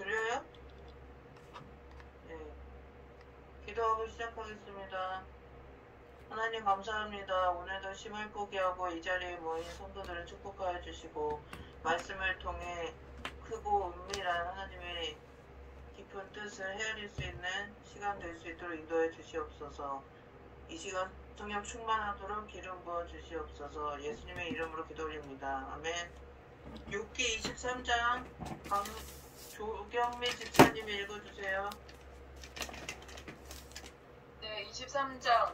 들려요? 네. 기도하고 시작하겠습니다. 하나님 감사합니다. 오늘도 심을 포기하고 이 자리에 모인 성도들을 축복하여 주시고 말씀을 통해 크고 은밀한 하나님의 깊은 뜻을 헤아릴 수 있는 시간 될 수 있도록 인도해 주시옵소서. 이 시간 성령 충만하도록 기름 부어 주시옵소서. 예수님의 이름으로 기도 올립니다. 아멘. 6기 23장 조경미 집사님이 읽어주세요. 네, 23장.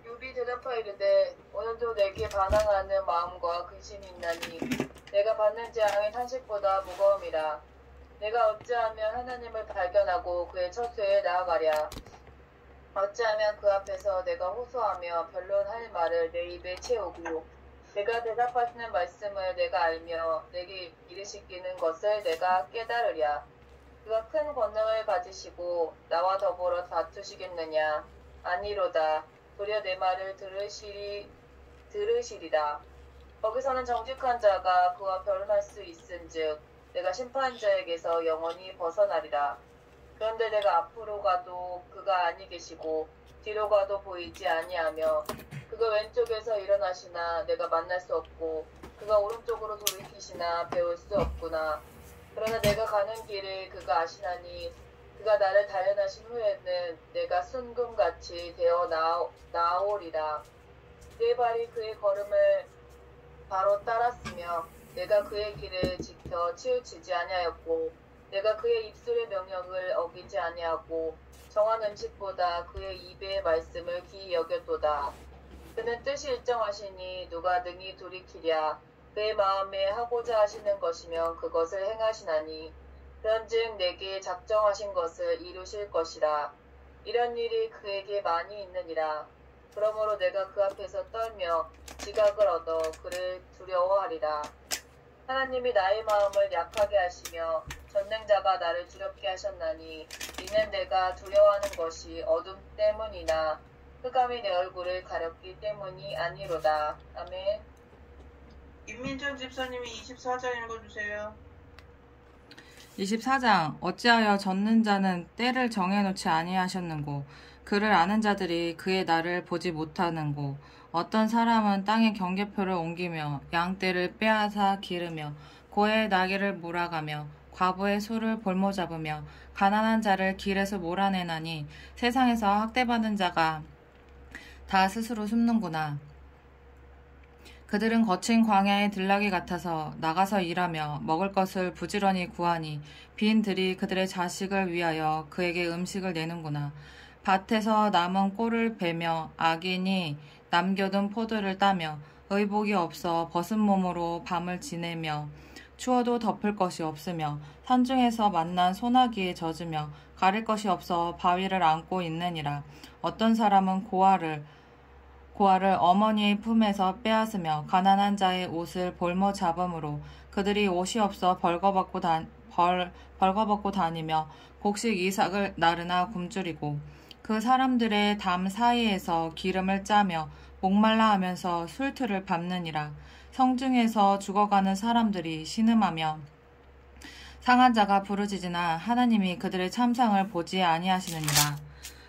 욥이 대답하여 이르되 오늘도 내게 반항하는 마음과 근심이 있나니 내가 받는 재앙이 탄식보다 무거움이라. 내가 어찌하면 하나님을 발견하고 그의 처소에 나아가랴. 어찌하면 그 앞에서 내가 호소하며 변론할 말을 내 입에 채우고 내가 대답하시는 말씀을 내가 알며 내게 이르시키는 것을 내가 깨달으랴. 그가 큰 권능을 가지시고 나와 더불어 다투시겠느냐. 아니로다. 도리어 내 말을 들으시리라. 거기서는 정직한 자가 그와 변론할 수 있은즉 내가 심판자에게서 영원히 벗어나리라. 그런데 내가 앞으로 가도 그가 아니 계시고 뒤로 가도 보이지 아니하며 그가 왼쪽에서 일어나시나 내가 만날 수 없고 그가 오른쪽으로 돌이키시나 배울 수 없구나. 그러나 내가 가는 길을 그가 아시나니 그가 나를 단련하신 후에는 내가 순금같이 되어 나오리라. 내 발이 그의 걸음을 바로 따랐으며 내가 그의 길을 지켜 치우치지 아니하였고 내가 그의 입술의 명령을 어기지 아니하고 정한 음식보다 그의 입의 말씀을 귀히 여겼도다. 그는 뜻이 일정하시니 누가 능히 돌이키랴. 그의 마음에 하고자 하시는 것이면 그것을 행하시나니 그런즉 내게 작정하신 것을 이루실 것이라. 이런 일이 그에게 많이 있느니라. 그러므로 내가 그 앞에서 떨며 지각을 얻어 그를 두려워하리라. 하나님이 나의 마음을 약하게 하시며 전능자가 나를 두렵게 하셨나니 이는 내가 두려워하는 것이 어둠 때문이나 흑암이 내 얼굴을 가렸기 때문이 아니로다. 아멘. 임민정 집사님이 24장 읽어주세요. 24장. 어찌하여 젖는 자는 때를 정해놓지 아니하셨는고 그를 아는 자들이 그의 날을 보지 못하는고 어떤 사람은 땅에 경계표를 옮기며 양떼를 빼앗아 기르며 고의 나귀를 몰아가며 과부의 소를 볼모 잡으며 가난한 자를 길에서 몰아내나니 세상에서 학대받는 자가 다 스스로 숨는구나. 그들은 거친 광야의 들나귀 같아서 나가서 일하며 먹을 것을 부지런히 구하니 빈 들이 그들의 자식을 위하여 그에게 음식을 내는구나. 밭에서 남은 꼴을 베며 악인이 남겨둔 포도를 따며 의복이 없어 벗은 몸으로 밤을 지내며 추워도 덮을 것이 없으며 산중에서 만난 소나기에 젖으며 가릴 것이 없어 바위를 안고 있느니라. 어떤 사람은 고아를 어머니의 품에서 빼앗으며 가난한 자의 옷을 볼모 잡음으로 그들이 옷이 없어 벌거벗고 다니며 곡식 이삭을 나르나 굶주리고 그 사람들의 담 사이에서 기름을 짜며 목말라 하면서 술틀을 밟느니라. 성중에서 죽어가는 사람들이 신음하며 상한 자가 부르짖으나 하나님이 그들의 참상을 보지 아니하시느니라.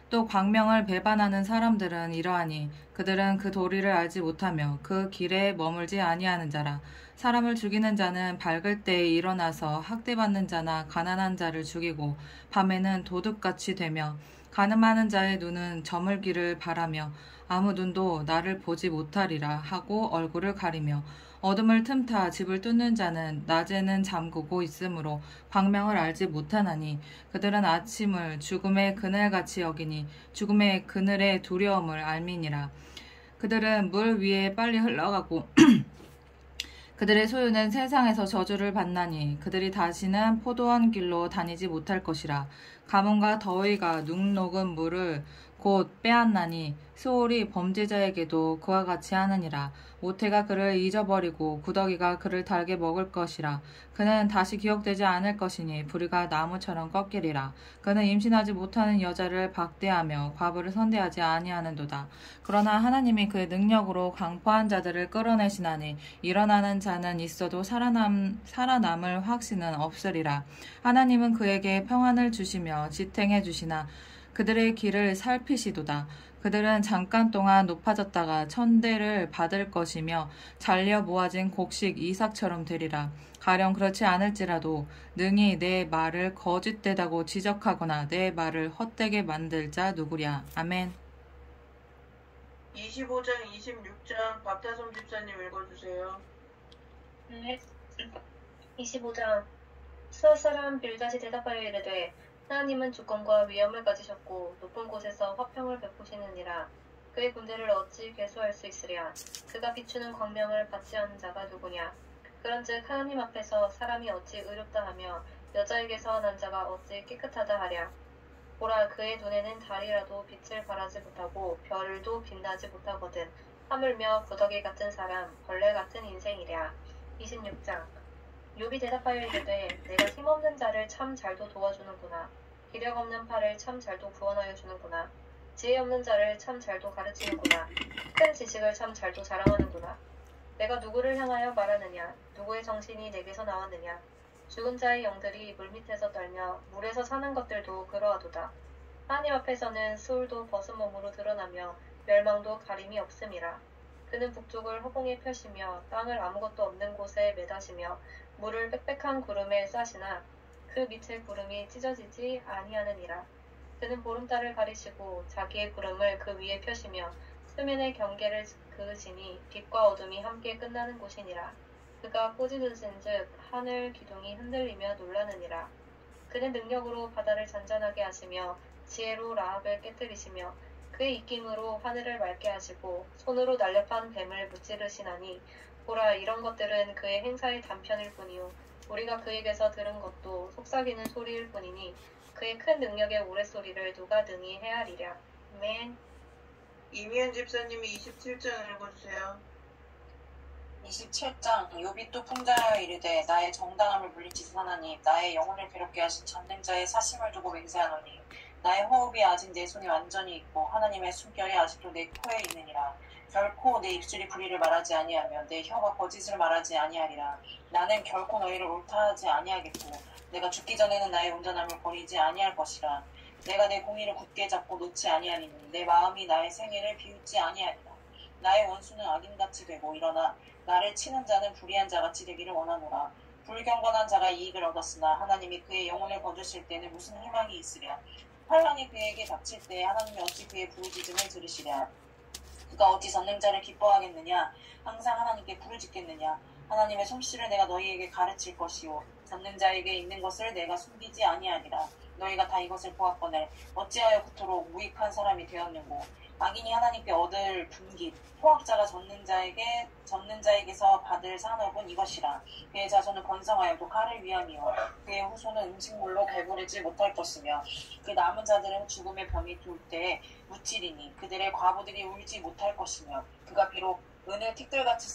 또 광명을 배반하는 사람들은 이러하니 그들은 그 도리를 알지 못하며 그 길에 머물지 아니하는 자라. 사람을 죽이는 자는 밝을 때에 일어나서 학대받는 자나 가난한 자를 죽이고 밤에는 도둑같이 되며 가늠하는 자의 눈은 저물기를 바라며 아무 눈도 나를 보지 못하리라 하고 얼굴을 가리며 어둠을 틈타 집을 뚫는 자는 낮에는 잠그고 있으므로 광명을 알지 못하나니 그들은 아침을 죽음의 그늘같이 여기니 죽음의 그늘의 두려움을 알미니라. 그들은 물 위에 빨리 흘러가고 그들의 소유는 세상에서 저주를 받나니 그들이 다시는 포도원 길로 다니지 못할 것이라. 가뭄과 더위가 눅 녹은 물을 곧 빼앗나니 스올이 범죄자에게도 그와 같이 하느니라. 모태가 그를 잊어버리고 구더기가 그를 달게 먹을 것이라. 그는 다시 기억되지 않을 것이니 부리가 나무처럼 꺾이리라. 그는 임신하지 못하는 여자를 박대하며 과부를 선대하지 아니하는도다. 그러나 하나님이 그의 능력으로 강포한 자들을 끌어내시나니 일어나는 자는 있어도 살아남을 확신은 없으리라. 하나님은 그에게 평안을 주시며 지탱해 주시나 그들의 길을 살피시도다. 그들은 잠깐 동안 높아졌다가 천대를 받을 것이며 잘려 모아진 곡식 이삭처럼 되리라. 가령 그렇지 않을지라도 능히 내 말을 거짓되다고 지적하거나 내 말을 헛되게 만들 자 누구랴. 아멘. 25장, 26장 박다솜 집사님 읽어주세요. 네. 25장 스울 사람 빌닷이 대답하여 이르되 하나님은 주권과 위엄을 가지셨고 높은 곳에서 화평을 베푸시느니라. 그의 군대를 어찌 괴수할 수 있으랴. 그가 비추는 광명을 받지 않은 자가 누구냐. 그런즉 하나님 앞에서 사람이 어찌 의롭다 하며 여자에게서 난 자가 어찌 깨끗하다 하랴. 보라, 그의 눈에는 달이라도 빛을 발하지 못하고 별도 빛나지 못하거든. 하물며 구더기 같은 사람, 벌레 같은 인생이랴. 26장 욥이 대답하여 이르되 내가 힘없는 자를 참 잘도 도와주는구나. 기력 없는 팔을 참 잘도 구원하여 주는구나. 지혜 없는 자를 참 잘도 가르치는구나. 큰 지식을 참 잘도 자랑하는구나. 내가 누구를 향하여 말하느냐. 누구의 정신이 내게서 나왔느냐. 죽은 자의 영들이 물밑에서 떨며 물에서 사는 것들도 그러하도다. 하나님 앞에서는 스울도 벗은 몸으로 드러나며 멸망도 가림이 없음이라. 그는 북쪽을 허공에 펴시며 땅을 아무것도 없는 곳에 매다시며 물을 빽빽한 구름에 싸시나 그 밑의 구름이 찢어지지 아니하느니라. 그는 보름달을 가리시고 자기의 구름을 그 위에 펴시며 수면의 경계를 그으시니 빛과 어둠이 함께 끝나는 곳이니라. 그가 꼬집으신즉 하늘 기둥이 흔들리며 놀라느니라. 그는 능력으로 바다를 잔잔하게 하시며 지혜로 라합을 깨뜨리시며 그의 입김으로 하늘을 맑게 하시고 손으로 날렵한 뱀을 무찌르시나니 보라, 이런 것들은 그의 행사의 단편일 뿐이요 우리가 그에게서 들은 것도 속삭이는 소리일 뿐이니 그의 큰 능력의 우레소리를 누가 능히 헤아리랴. 아멘. 이미연 집사님이 27장 읽어주세요. 27장 욥이 또 풍자하여 이르되 나의 정당함을 물리치신 하나님, 나의 영혼을 괴롭게 하신 전능자의 사심을 두고 맹세하노니 나의 호흡이 아직 내 손에 완전히 있고 하나님의 숨결이 아직도 내 코에 있느니라. 결코 내 입술이 불의를 말하지 아니하며 내 혀가 거짓을 말하지 아니하리라. 나는 결코 너희를 옳다 하지 아니하겠고 내가 죽기 전에는 나의 온전함을 버리지 아니할 것이라. 내가 내 공의를 굳게 잡고 놓지 아니하리니 내 마음이 나의 생애를 비웃지 아니하리라. 나의 원수는 악인같이 되고 일어나 나를 치는 자는 불의한 자같이 되기를 원하노라. 불경건한 자가 이익을 얻었으나 하나님이 그의 영혼을 거두실 때는 무슨 희망이 있으랴. 환난이 그에게 닥칠 때 하나님이 어찌 그의 부르짖음을 들으시랴. 그가 어찌 전능자를 기뻐하겠느냐. 항상 하나님께 부르짖겠느냐. 하나님의 솜씨를 내가 너희에게 가르칠 것이요 전능자에게 있는 것을 내가 숨기지 아니하리라. 너희가 다 이것을 보았거늘 어찌하여 그토록 무익한 사람이 되었는고. 악인이 하나님께 얻을 분깃, 포악자가 전능자에게서 받을 산업은 이것이라. 그의 자손은 번성하여도 칼을 위함이요 그의 후손은 음식물로 배부르지 못할 것이며 그 남은 자들은 죽음의 병이 돌 때에 무찌리니 그들의 과부들이 울지 못할 것이며 그가 비록 은을 티끌같이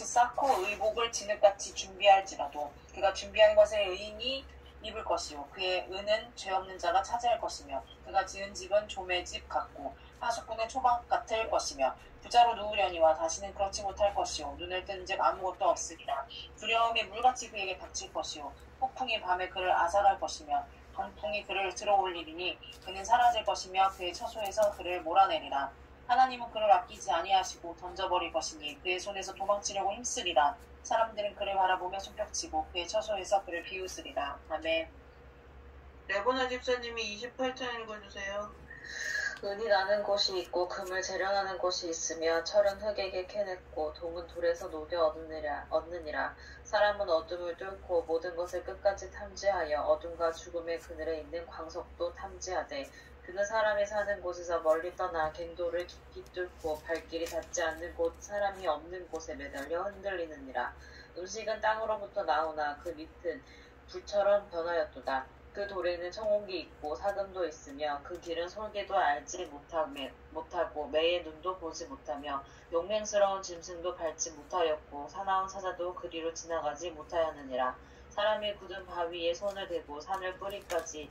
쌓고 의복을 진흙같이 준비할지라도 그가 준비한 것을 의인이 입을 것이요 그의 은은 죄 없는 자가 차지할 것이며 그가 지은 집은 조매집 같고 하숙꾼의 초막 같을 것이며 부자로 누우려니와 다시는 그렇지 못할 것이요 눈을 뜬즉 아무것도 없으리라. 두려움이 물같이 그에게 닥칠 것이요 폭풍이 밤에 그를 앗아갈 것이며 동풍이 그를 들어올리리니 그는 사라질 것이며 그의 처소에서 그를 몰아내리라. 하나님은 그를 아끼지 아니하시고 던져버릴 것이니 그의 손에서 도망치려고 힘쓰리라. 사람들은 그를 바라보며 손뼉치고 그의 처소에서 그를 비웃으리라. 아멘. 레보나 집사님이 28장 읽어주세요. 은이 나는 곳이 있고 금을 재련하는 곳이 있으며 철은 흙에게 캐냈고 동은 돌에서 녹여 얻느니라. 사람은 어둠을 뚫고 모든 것을 끝까지 탐지하여 어둠과 죽음의 그늘에 있는 광석도 탐지하되 그는 사람이 사는 곳에서 멀리 떠나 갱도를 깊이 뚫고 발길이 닿지 않는 곳 사람이 없는 곳에 매달려 흔들리느니라. 음식은 땅으로부터 나오나 그 밑은 불처럼 변하였도다. 그 돌에는 청옥이 있고 사금도 있으며 그 길은 솔개도 알지 못하고 매의 눈도 보지 못하며 용맹스러운 짐승도 밟지 못하였고 사나운 사자도 그리로 지나가지 못하였느니라. 사람이 굳은 바위에 손을 대고 산을 뿌리까지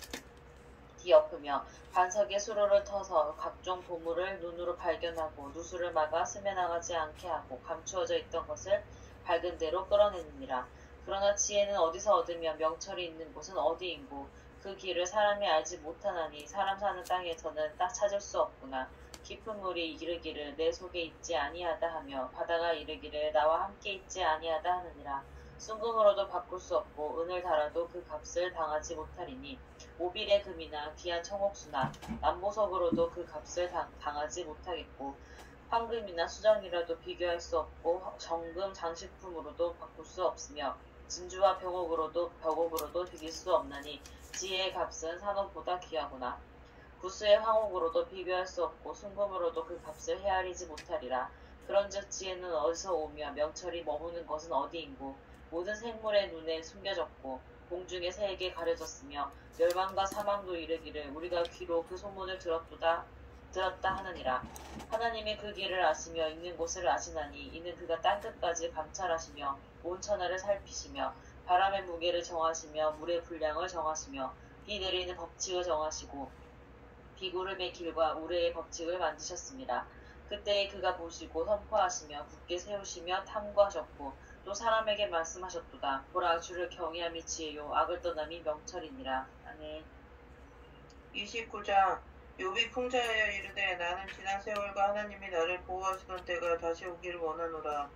뒤엎으며 반석에 수로를 터서 각종 보물을 눈으로 발견하고 누수를 막아 스며나가지 않게 하고 감추어져 있던 것을 밝은 대로 끌어내느니라. 그러나 지혜는 어디서 얻으며 명철이 있는 곳은 어디인고 그 길을 사람이 알지 못하나니 사람 사는 땅에서는 딱 찾을 수 없구나. 깊은 물이 이르기를 내 속에 있지 아니하다 하며 바다가 이르기를 나와 함께 있지 아니하다 하느니라. 순금으로도 바꿀 수 없고 은을 달아도 그 값을 당하지 못하리니 오빌의 금이나 귀한 청옥수나 남보석으로도 그 값을 당하지 못하겠고 황금이나 수정이라도 비교할 수 없고 정금 장식품으로도 바꿀 수 없으며 진주와 벽옥으로도 비길 수 없나니 지혜의 값은 산업보다 귀하구나. 구스의 황옥으로도 비교할 수 없고 순금으로도 그 값을 헤아리지 못하리라. 그런즉 지혜는 어디서 오며 명철이 머무는 것은 어디인고 모든 생물의 눈에 숨겨졌고 공중의 새에게 가려졌으며 멸망과 사망도 이르기를 우리가 귀로 그 소문을 들었다 하느니라. 하나님이 그 길을 아시며 있는 곳을 아시나니 이는 그가 땅끝까지 감찰하시며 온 천하를 살피시며 바람의 무게를 정하시며 물의 분량을 정하시며 비 내리는 법칙을 정하시고 비구름의 길과 우레의 법칙을 만드셨습니다. 그때에 그가 보시고 선포하시며 굳게 세우시며 탐구하셨고 또 사람에게 말씀하셨도다. 보라 주를 경외함이 지혜요 악을 떠남이 명철이니라. 아멘. 29장 욥이 풍자하여 이르되 나는 지난 세월과 하나님이 나를 보호하시던 때가 다시 오기를 원하노라.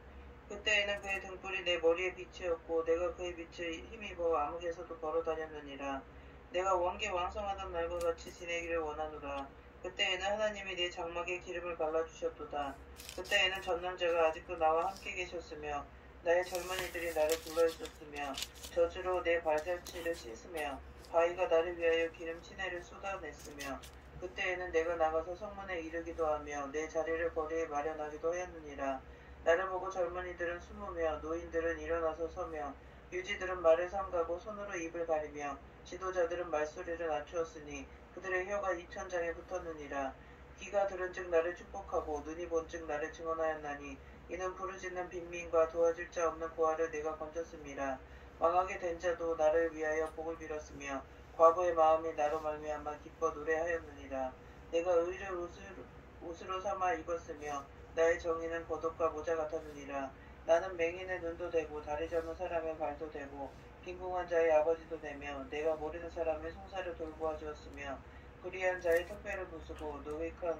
그때에는 그의 등불이 내 머리에 빛이었고 내가 그의 빛을 힘입어 암흑에서도 걸어다녔느니라. 내가 원기 왕성하던 날과 같이 지내기를 원하노라. 그때에는 하나님이 내 장막에 기름을 발라주셨도다. 그때에는 전능자가 아직도 나와 함께 계셨으며 나의 젊은이들이 나를 불러있었으며 저주로 내 발살치를 씻으며 바위가 나를 위하여 기름 치내를 쏟아냈으며 그때에는 내가 나가서 성문에 이르기도 하며 내 자리를 거리에 마련하기도 하였느니라. 나를 보고 젊은이들은 숨으며 노인들은 일어나서 서며 유지들은 말을 삼가고 손으로 입을 가리며 지도자들은 말소리를 낮추었으니 그들의 혀가 2000장에 붙었느니라. 귀가 들은즉 나를 축복하고 눈이 본즉 나를 증언하였나니 이는 부르짖는 빈민과 도와줄 자 없는 고아를 내가 건졌음이라. 망하게 된 자도 나를 위하여 복을 빌었으며 과부의 마음이 나로 말미암아 기뻐 노래하였느니라. 내가 의를 옷으로 삼아 입었으며 나의 정의는 겉옷과 모자 같았느니라. 나는 맹인의 눈도 되고 다리 저는 사람의 발도 되고 빈궁한 자의 아버지도 되며 내가 모르는 사람의 송사를 돌보아 주었으며 불의한 자의 택배를 부수고 노획한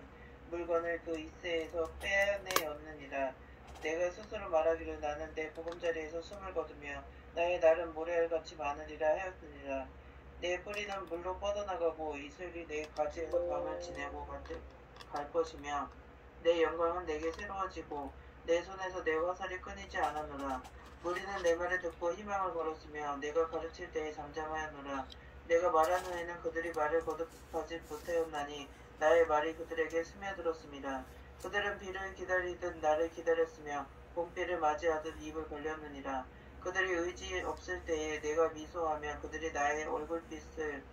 물건을 그 이새에서 빼내었느니라. 내가 스스로 말하기를 나는 내 보금자리에서 숨을 거두며 나의 날은 모래알같이 많으리라 하였느니라. 내 뿌리는 물로 뻗어나가고 이슬이 내 가지에서 밤을 지내고 갈 것이며 내 영광은 내게 새로워지고 내 손에서 내 화살이 끊이지 않았노라. 무리는 내 말을 듣고 희망을 걸었으며 내가 가르칠 때에 잠잠하였노라. 내가 말한 후에는 그들이 말을 거듭하지 못하였나니 나의 말이 그들에게 스며들었습니다. 그들은 비를 기다리듯 나를 기다렸으며 봄비를 맞이하듯 입을 벌렸느니라. 그들이 의지 없을 때에 내가 미소하며 그들이 나의 얼굴빛을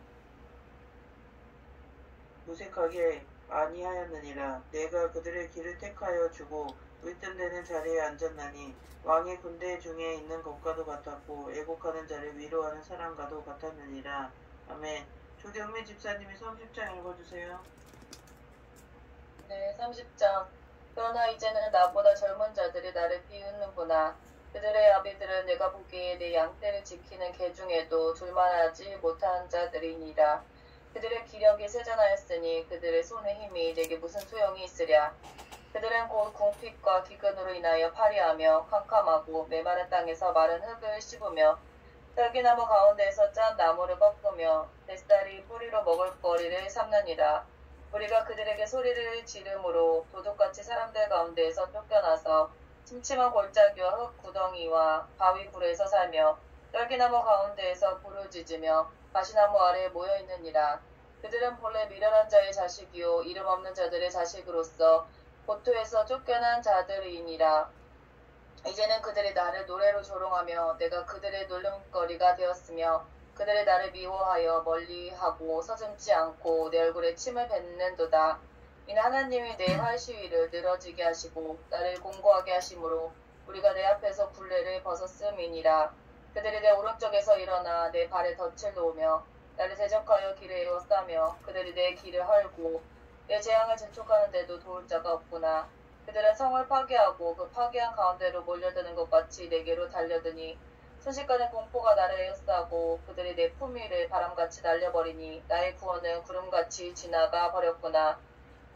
무색하게 아니하였느니라. 내가 그들의 길을 택하여 주고 위뜸되는 자리에 앉았나니 왕의 군대 중에 있는 것과도 같았고 애곡하는 자를 위로하는 사람과도 같았느니라. 아멘. 조경미 집사님이 30장 읽어주세요. 네, 30장. 그러나 이제는 나보다 젊은 자들이 나를 비웃는구나. 그들의 아비들은 내가 보기에 내 양떼를 지키는 개 중에도 둘만하지 못한 자들이니라. 그들의 기력이 세잔하였으니 그들의 손의 힘이 내게 무슨 소용이 있으랴. 그들은 곧 궁핍과 기근으로 인하여 파리하며 캄캄하고 메마른 땅에서 마른 흙을 씹으며 딸기나무 가운데에서 짠 나무를 꺾으며 뱃살이 뿌리로 먹을거리를 삼느니라. 우리가 그들에게 소리를 지르므로 도둑같이 사람들 가운데에서 쫓겨나서 침침한 골짜기와 흙 구덩이와 바위 굴에서 살며 딸기나무 가운데에서 부르짖으며 가시나무 아래에 모여있느니라. 그들은 본래 미련한 자의 자식이요 이름 없는 자들의 자식으로서 고토에서 쫓겨난 자들이니라. 이제는 그들이 나를 노래로 조롱하며 내가 그들의 놀림거리가 되었으며 그들이 나를 미워하여 멀리하고 서슴지 않고 내 얼굴에 침을 뱉는도다. 이는 하나님이 내 활시위를 늘어지게 하시고 나를 공고하게 하심으로 우리가 내 앞에서 굴레를 벗었음이니라. 그들이 내 오른쪽에서 일어나 내 발에 덫을 놓으며 나를 대적하여 길을 에워싸며 그들이 내 길을 헐고 내 재앙을 재촉하는데도 도울 자가 없구나. 그들은 성을 파괴하고 그 파괴한 가운데로 몰려드는 것 같이 내게로 달려드니 순식간에 공포가 나를 에워싸고 그들이 내 품위를 바람같이 날려버리니 나의 구원은 구름같이 지나가 버렸구나.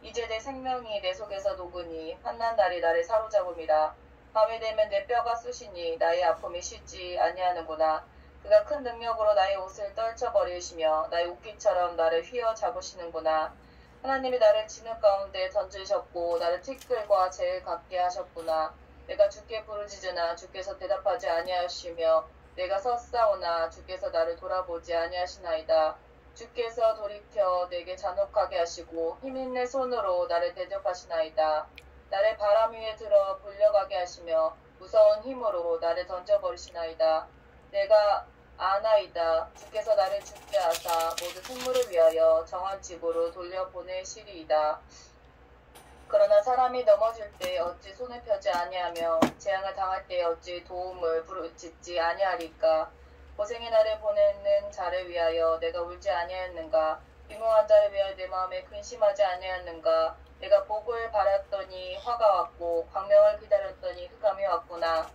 이제 내 생명이 내 속에서 녹으니 환난 날이 나를 사로잡음이라. 밤이 되면 내 뼈가 쑤시니 나의 아픔이 쉬지 아니하는구나. 그가 큰 능력으로 나의 옷을 떨쳐버리시며 나의 옷깃처럼 나를 휘어잡으시는구나. 하나님이 나를 진흙 가운데 던지셨고 나를 티끌과 재를 갖게 하셨구나. 내가 주께 부르짖으나 주께서 대답하지 아니하시며 내가 섰사오나 주께서 나를 돌아보지 아니하시나이다. 주께서 돌이켜 내게 잔혹하게 하시고 힘있는 손으로 나를 대적하시나이다. 나를 바람 위에 들어 불려가게 하시며 무서운 힘으로 나를 던져버리시나이다. 내가 아나이다. 주께서 나를 죽게 하사 모든 생물을 위하여 정한 집으로 돌려보내시리이다. 그러나 사람이 넘어질 때 어찌 손을 펴지 아니하며 재앙을 당할 때 어찌 도움을 부르짖지 아니하리까. 고생의 날을 보내는 자를 위하여 내가 울지 아니하였는가. 비무한 자를 위하여 내 마음에 근심하지 아니하였는가. 내가 복을 바랐더니 화가 왔고 광명을 기다렸더니 흑암이 왔구나.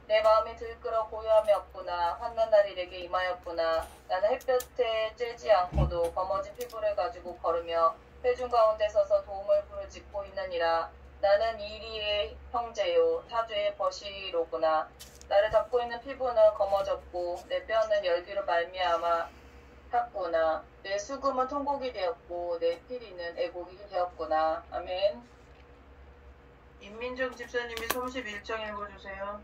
내 마음이 들끓어 고요함이 없구나. 환난 날이 내게 임하였구나. 나는 햇볕에 쬐지 않고도 검어진 피부를 가지고 걸으며 회중 가운데 서서 도움을 부르짖고 있느니라. 나는 이리의 형제요 타주의 버시로구나. 나를 덮고 있는 피부는 검어졌고 내 뼈는 열기로 말미암아 탔구나. 내 수금은 통곡이 되었고 내 피리는 애곡이 되었구나. 아멘. 임민정 집사님이 31장 읽어주세요.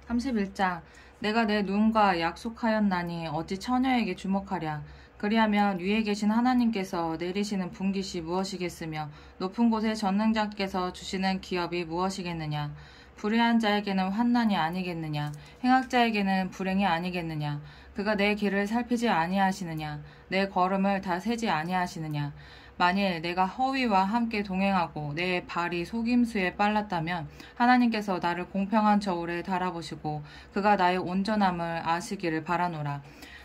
31장. 내가 내 누군가 약속하였나니 어찌 처녀에게 주목하랴. 그리하면 위에 계신 하나님께서 내리시는 분깃이 무엇이겠으며 높은 곳에 전능자께서 주시는 기업이 무엇이겠느냐. 불의한 자에게는 환난이 아니겠느냐. 행악자에게는 불행이 아니겠느냐. 그가 내 길을 살피지 아니하시느냐. 내 걸음을 다 세지 아니하시느냐. 만일 내가 허위와 함께 동행하고 내 발이 속임수에 빨랐다면 하나님께서 나를 공평한 저울에 달아보시고 그가 나의 온전함을 아시기를 바라노라.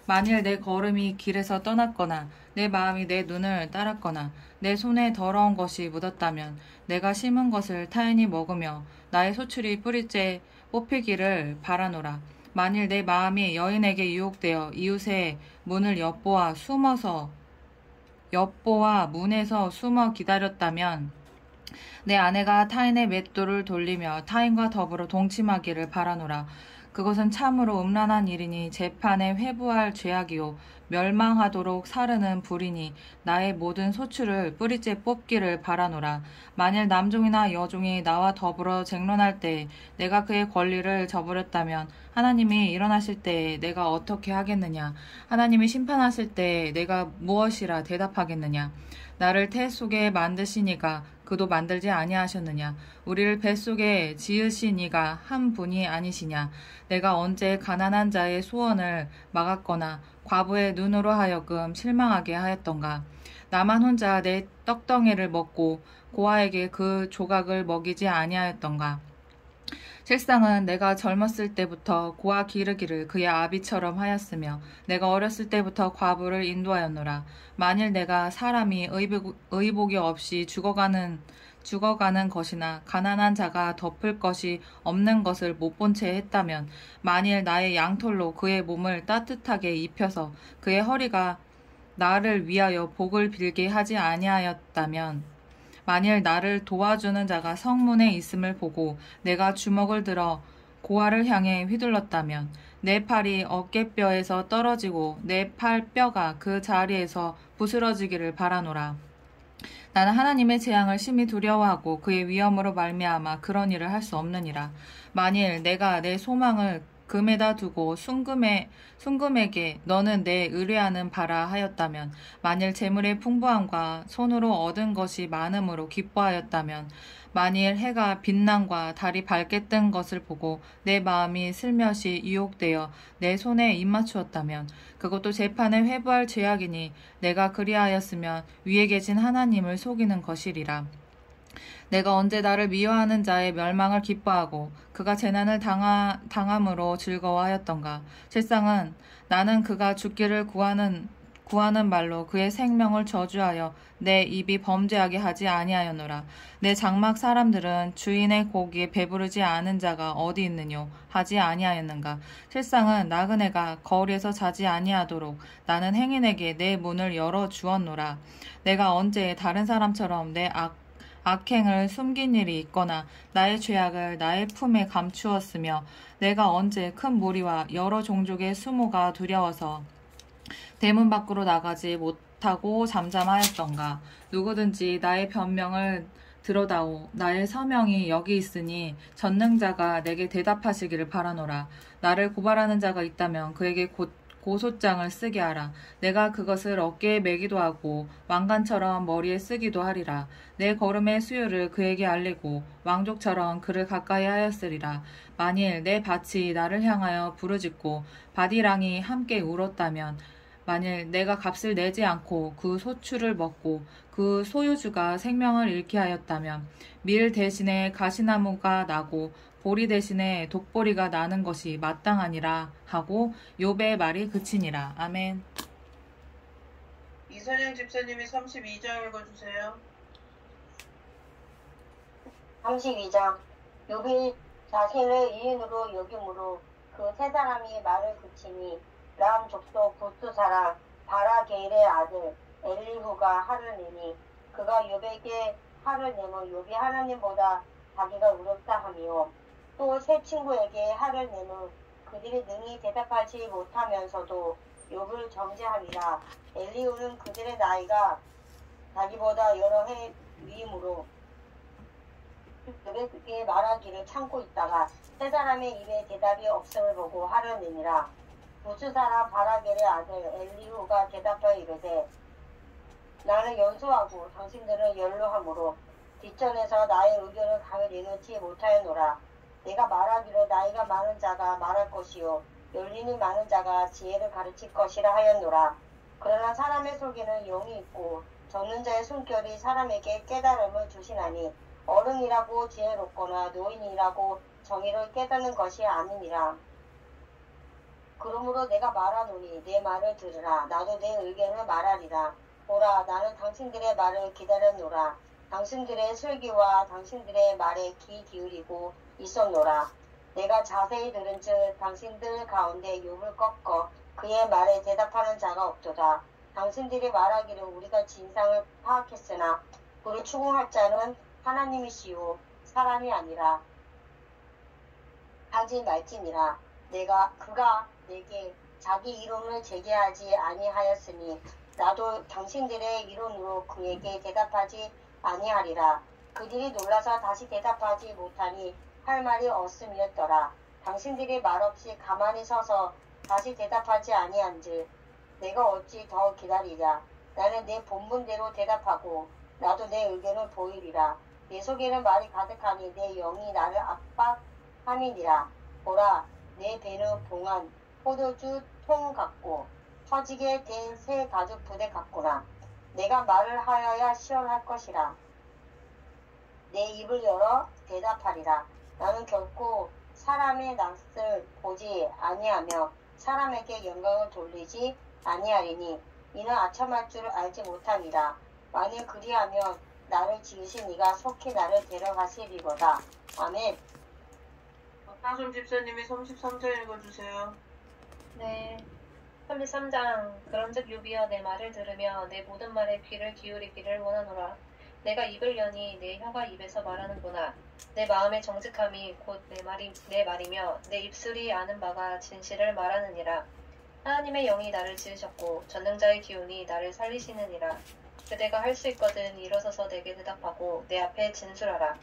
만일 내 걸음이 길에서 떠났거나 내 마음이 내 눈을 따랐거나 내 손에 더러운 것이 묻었다면 내가 심은 것을 타인이 먹으며 나의 소출이 뿌리째 뽑히기를 바라노라. 만일 내 마음이 여인에게 유혹되어 이웃의 문을 엿보아 문에서 숨어 기다렸다면 내 아내가 타인의 맷돌을 돌리며 타인과 더불어 동침하기를 바라노라. 그것은 참으로 음란한 일이니 재판에 회부할 죄악이요 멸망하도록 사르는 불이니 나의 모든 소출을 뿌리째 뽑기를 바라노라. 만일 남종이나 여종이 나와 더불어 쟁론할 때 내가 그의 권리를 저버렸다면 하나님이 일어나실 때에 내가 어떻게 하겠느냐. 하나님이 심판하실 때에 내가 무엇이라 대답하겠느냐. 나를 태 속에 만드시니가 그도 만들지 아니하셨느냐. 우리를 뱃속에 지으신 이가 한 분이 아니시냐. 내가 언제 가난한 자의 소원을 막았거나 과부의 눈으로 하여금 실망하게 하였던가. 나만 혼자 내 떡덩이를 먹고 고아에게 그 조각을 먹이지 아니하였던가. 실상은 내가 젊었을 때부터 고아 기르기를 그의 아비처럼 하였으며 내가 어렸을 때부터 과부를 인도하였노라. 만일 내가 사람이 의복이 없이 죽어가는 것이나 가난한 자가 덮을 것이 없는 것을 못 본 채 했다면 만일 나의 양털로 그의 몸을 따뜻하게 입혀서 그의 허리가 나를 위하여 복을 빌게 하지 아니하였다면 만일 나를 도와주는 자가 성문에 있음을 보고 내가 주먹을 들어 고아를 향해 휘둘렀다면 내 팔이 어깨뼈에서 떨어지고 내 팔뼈가 그 자리에서 부스러지기를 바라노라. 나는 하나님의 재앙을 심히 두려워하고 그의 위엄으로 말미암아 그런 일을 할 수 없느니라. 만일 내가 내 소망을 금에다 두고 순금에게 너는 내 의뢰하는 바라 하였다면, 만일 재물의 풍부함과 손으로 얻은 것이 많음으로 기뻐하였다면, 만일 해가 빛남과 달이 밝게 뜬 것을 보고 내 마음이 슬며시 유혹되어 내 손에 입맞추었다면, 그것도 재판에 회부할 죄악이니 내가 그리하였으면 위에 계신 하나님을 속이는 것이리라. 내가 언제 나를 미워하는 자의 멸망을 기뻐하고 그가 재난을 당함으로 즐거워하였던가. 실상은 나는 그가 죽기를 구하는 말로 그의 생명을 저주하여 내 입이 범죄하게 하지 아니하였노라. 내 장막 사람들은 주인의 고기에 배부르지 않은 자가 어디 있느뇨 하지 아니하였는가. 실상은 나그네가 거리에서 자지 아니하도록 나는 행인에게 내 문을 열어 주었노라. 내가 언제 다른 사람처럼 내 악행을 숨긴 일이 있거나 나의 죄악을 나의 품에 감추었으며, 내가 언제 큰 무리와 여러 종족의 수모가 두려워서 대문 밖으로 나가지 못하고 잠잠하였던가. 누구든지 나의 변명을 들어다오. 나의 서명이 여기 있으니 전능자가 내게 대답하시기를 바라노라. 나를 고발하는 자가 있다면 그에게 고소장을 쓰게 하라. 내가 그것을 어깨에 매기도 하고 왕관처럼 머리에 쓰기도 하리라. 내 걸음의 수요를 그에게 알리고 왕족처럼 그를 가까이 하였으리라. 만일 내 밭이 나를 향하여 부르짖고 바디랑이 함께 울었다면, 만일 내가 값을 내지 않고 그 소출을 먹고 그 소유주가 생명을 잃게 하였다면, 밀 대신에 가시나무가 나고 보리 대신에 독보리가 나는 것이 마땅하니라 하고 욥의 말이 그치니라. 아멘. 이선영 집사님이 32장 읽어주세요. 32장. 욥이 자신을 이인으로 여김으로 그 세 사람이 말을 그치니, 람 족속 부스 사람 바라게일의 아들 엘리후가 화를 내니, 그가 욥에게 화를 내며 욥이 하나님보다 자기가 의롭다 하며, 또 세 친구에게 화를 내며 그들이 능히 대답하지 못하면서도 욥을 정죄하니라. 엘리후는 그들의 나이가 자기보다 여러 해 위이므로 욥에게 말하기를 참고 있다가 세 사람의 입에 대답이 없음을 보고 화를 내니라. 부스 사람 바라겔의 아들 엘리후가 대답하여 이르되, 나는 연소하고 당신들은 연로하므로 뒷전에서 나의 의견을 감히 내놓지 못하였노라. 내가 말하기로 나이가 많은 자가 말할 것이요 연륜이 많은 자가 지혜를 가르칠 것이라 하였노라. 그러나 사람의 속에는 영이 있고 적는 자의 숨결이 사람에게 깨달음을 주시나니, 어른이라고 지혜롭거나 노인이라고 정의를 깨닫는 것이 아니니라. 그러므로 내가 말하노니 내 말을 들으라. 나도 내 의견을 말하리라. 보라, 나는 당신들의 말을 기다렸노라. 당신들의 슬기와 당신들의 말에 귀 기울이고 있었노라. 내가 자세히 들은즉 당신들 가운데 욥을 꺾어 그의 말에 대답하는 자가 없도다. 당신들이 말하기를 우리가 진상을 파악했으나 그를 추궁할 자는 하나님이시요 사람이 아니라 하지 말지니라. 그가 내게 자기 이론을 제기하지 아니하였으니 나도 당신들의 이론으로 그에게 대답하지 아니하리라. 그들이 놀라서 다시 대답하지 못하니 할 말이 없음이었더라. 당신들이 말없이 가만히 서서 다시 대답하지 아니한즉 내가 어찌 더 기다리랴. 나는 내 본분대로 대답하고 나도 내 의견을 보이리라. 내 속에는 말이 가득하니 내 영이 나를 압박함이니라. 보라, 내 배는 봉한 포도주 통 같고 터지게 된 새 가죽 부대 같구나. 내가 말을 하여야 시원할 것이라. 내 입을 열어 대답하리라. 나는 결코 사람의 낯을 보지 아니하며 사람에게 영광을 돌리지 아니하리니 이는 아첨할 줄 알지 못함이라. 만일 그리하면 나를 지으신 이가 속히 나를 데려가시리로다. 아멘. 박상솜 집사님이 33장 읽어주세요. 네. 33장. 그런즉 욥이여 내 말을 들으며 내 모든 말에 귀를 기울이기를 원하노라. 내가 입을 여니 내 혀가 입에서 말하는구나. 내 마음의 정직함이 곧 내 말이며 내 입술이 아는 바가 진실을 말하느니라. 하나님의 영이 나를 지으셨고 전능자의 기운이 나를 살리시느니라. 그대가 할 수 있거든 일어서서 내게 대답하고 내 앞에 진술하라.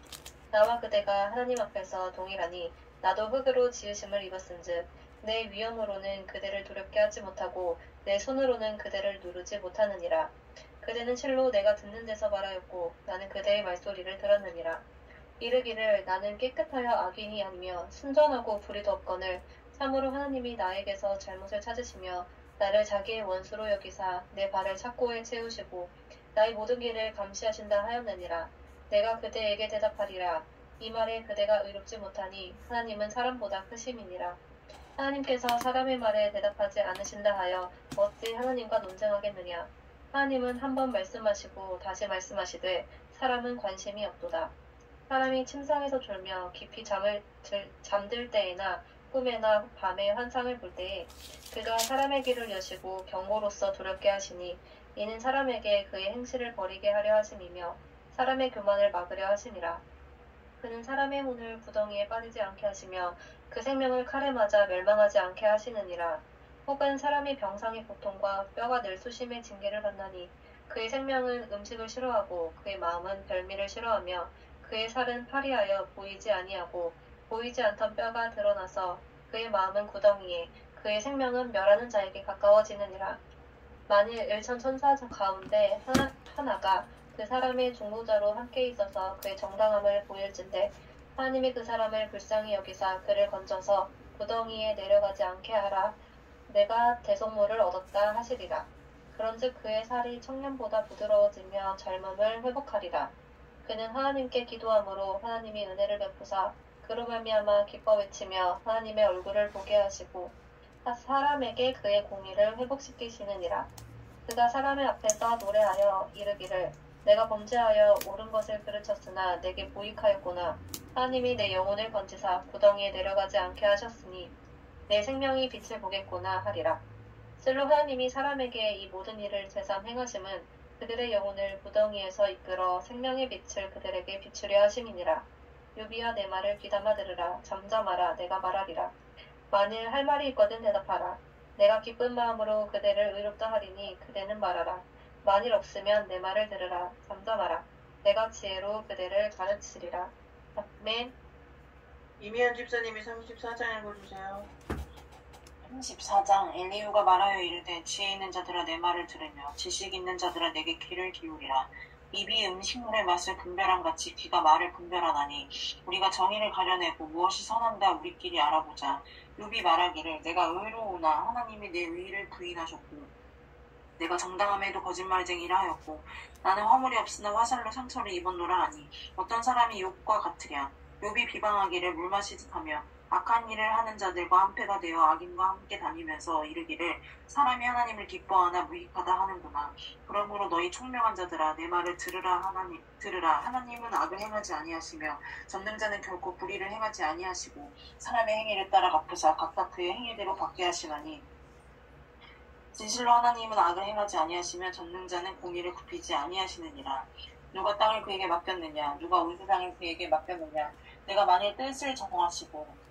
나와 그대가 하나님 앞에서 동일하니 나도 흙으로 지으심을 입었은즉 내 위엄으로는 그대를 두렵게 하지 못하고 내 손으로는 그대를 누르지 못하느니라. 그대는 실로 내가 듣는 데서 말하였고 나는 그대의 말소리를 들었느니라. 이르기를 나는 깨끗하여 악인이 아니며 순전하고 불의도 없거늘 참으로 하나님이 나에게서 잘못을 찾으시며 나를 자기의 원수로 여기사 내 발을 착고에 채우시고 나의 모든 길을 감시하신다 하였느니라. 내가 그대에게 대답하리라. 이 말에 그대가 의롭지 못하니 하나님은 사람보다 크심이니라. 하나님께서 사람의 말에 대답하지 않으신다 하여 어찌 하나님과 논쟁하겠느냐. 하나님은 한 번 말씀하시고 다시 말씀하시되 사람은 관심이 없도다. 사람이 침상에서 졸며 깊이 잠들 때에나 꿈에나 밤에 환상을 볼 때에 그가 사람의 길을 여시고 경고로서 두렵게 하시니 이는 사람에게 그의 행실을 버리게 하려 하심이며 사람의 교만을 막으려 하심이라. 그는 사람의 혼을 구덩이에 빠지지 않게 하시며 그 생명을 칼에 맞아 멸망하지 않게 하시느니라. 혹은 사람이 병상의 고통과 뼈가 늘쑤심의 징계를 받나니 그의 생명은 음식을 싫어하고 그의 마음은 별미를 싫어하며 그의 살은 파리하여 보이지 아니하고 보이지 않던 뼈가 드러나서 그의 마음은 구덩이에 그의 생명은 멸하는 자에게 가까워지느니라. 만일 일천 천사 가운데 하나가 그 사람의 중보자로 함께 있어서 그의 정당함을 보일진대 하나님이 그 사람을 불쌍히 여기사 그를 건져서 구덩이에 내려가지 않게 하라. 내가 대속물을 얻었다 하시리라. 그런즉 그의 살이 청년보다 부드러워지며 젊음을 회복하리라. 그는 하나님께 기도함으로 하나님이 은혜를 베푸사 그로 말미암아 기뻐 외치며 하나님의 얼굴을 보게 하시고 사람에게 그의 공의를 회복시키시느니라. 그가 사람의 앞에서 노래하여 이르기를 내가 범죄하여 옳은 것을 그르쳤으나 내게 보익하였구나. 하나님이 내 영혼을 건지사 구덩이에 내려가지 않게 하셨으니 내 생명이 빛을 보겠구나 하리라. 실로 하나님이 사람에게 이 모든 일을 제삼 행하심은 그들의 영혼을 구덩이에서 이끌어 생명의 빛을 그들에게 비추려 하심이니라. 유비야 내 말을 귀담아 들으라. 잠잠하라. 내가 말하리라. 만일 할 말이 있거든 대답하라. 내가 기쁜 마음으로 그대를 의롭다 하리니 그대는 말하라. 만일 없으면 내 말을 들으라. 잠잠하라. 내가 지혜로 그대를 가르치리라. 아멘. 이미연 집사님이 34장 읽어주세요. 34장 엘리후가 말하여 이르되 지혜 있는 자들아 내 말을 들으며 지식 있는 자들아 내게 귀를 기울이라. 입이 음식물의 맛을 분별함같이 귀가 말을 분별하나니 우리가 정의를 가려내고 무엇이 선한다 우리끼리 알아보자. 욥이 말하기를 내가 의로우나 하나님이 내 의를 부인하셨고 내가 정당함에도 거짓말쟁이라 하였고 나는 화물이 없으나 화살로 상처를 입었노라 하니 어떤 사람이 욥과 같으랴. 욥이 비방하기를 물 마시듯 하며 악한 일을 하는 자들과 한패가 되어 악인과 함께 다니면서 이르기를 사람이 하나님을 기뻐하나 무익하다 하는구나. 그러므로 너희 총명한 자들아 내 말을 들으라. 하나님은 악을 행하지 아니하시며 전능자는 결코 불의를 행하지 아니하시고 사람의 행위를 따라 갚으사 각각 그의 행위대로 받게 하시나니 진실로 하나님은 악을 행하지 아니하시며 전능자는 공의를 굽히지 아니하시느니라. 누가 땅을 그에게 맡겼느냐 누가 온 세상을 그에게 맡겼느냐 그가 만일 뜻을 정하시고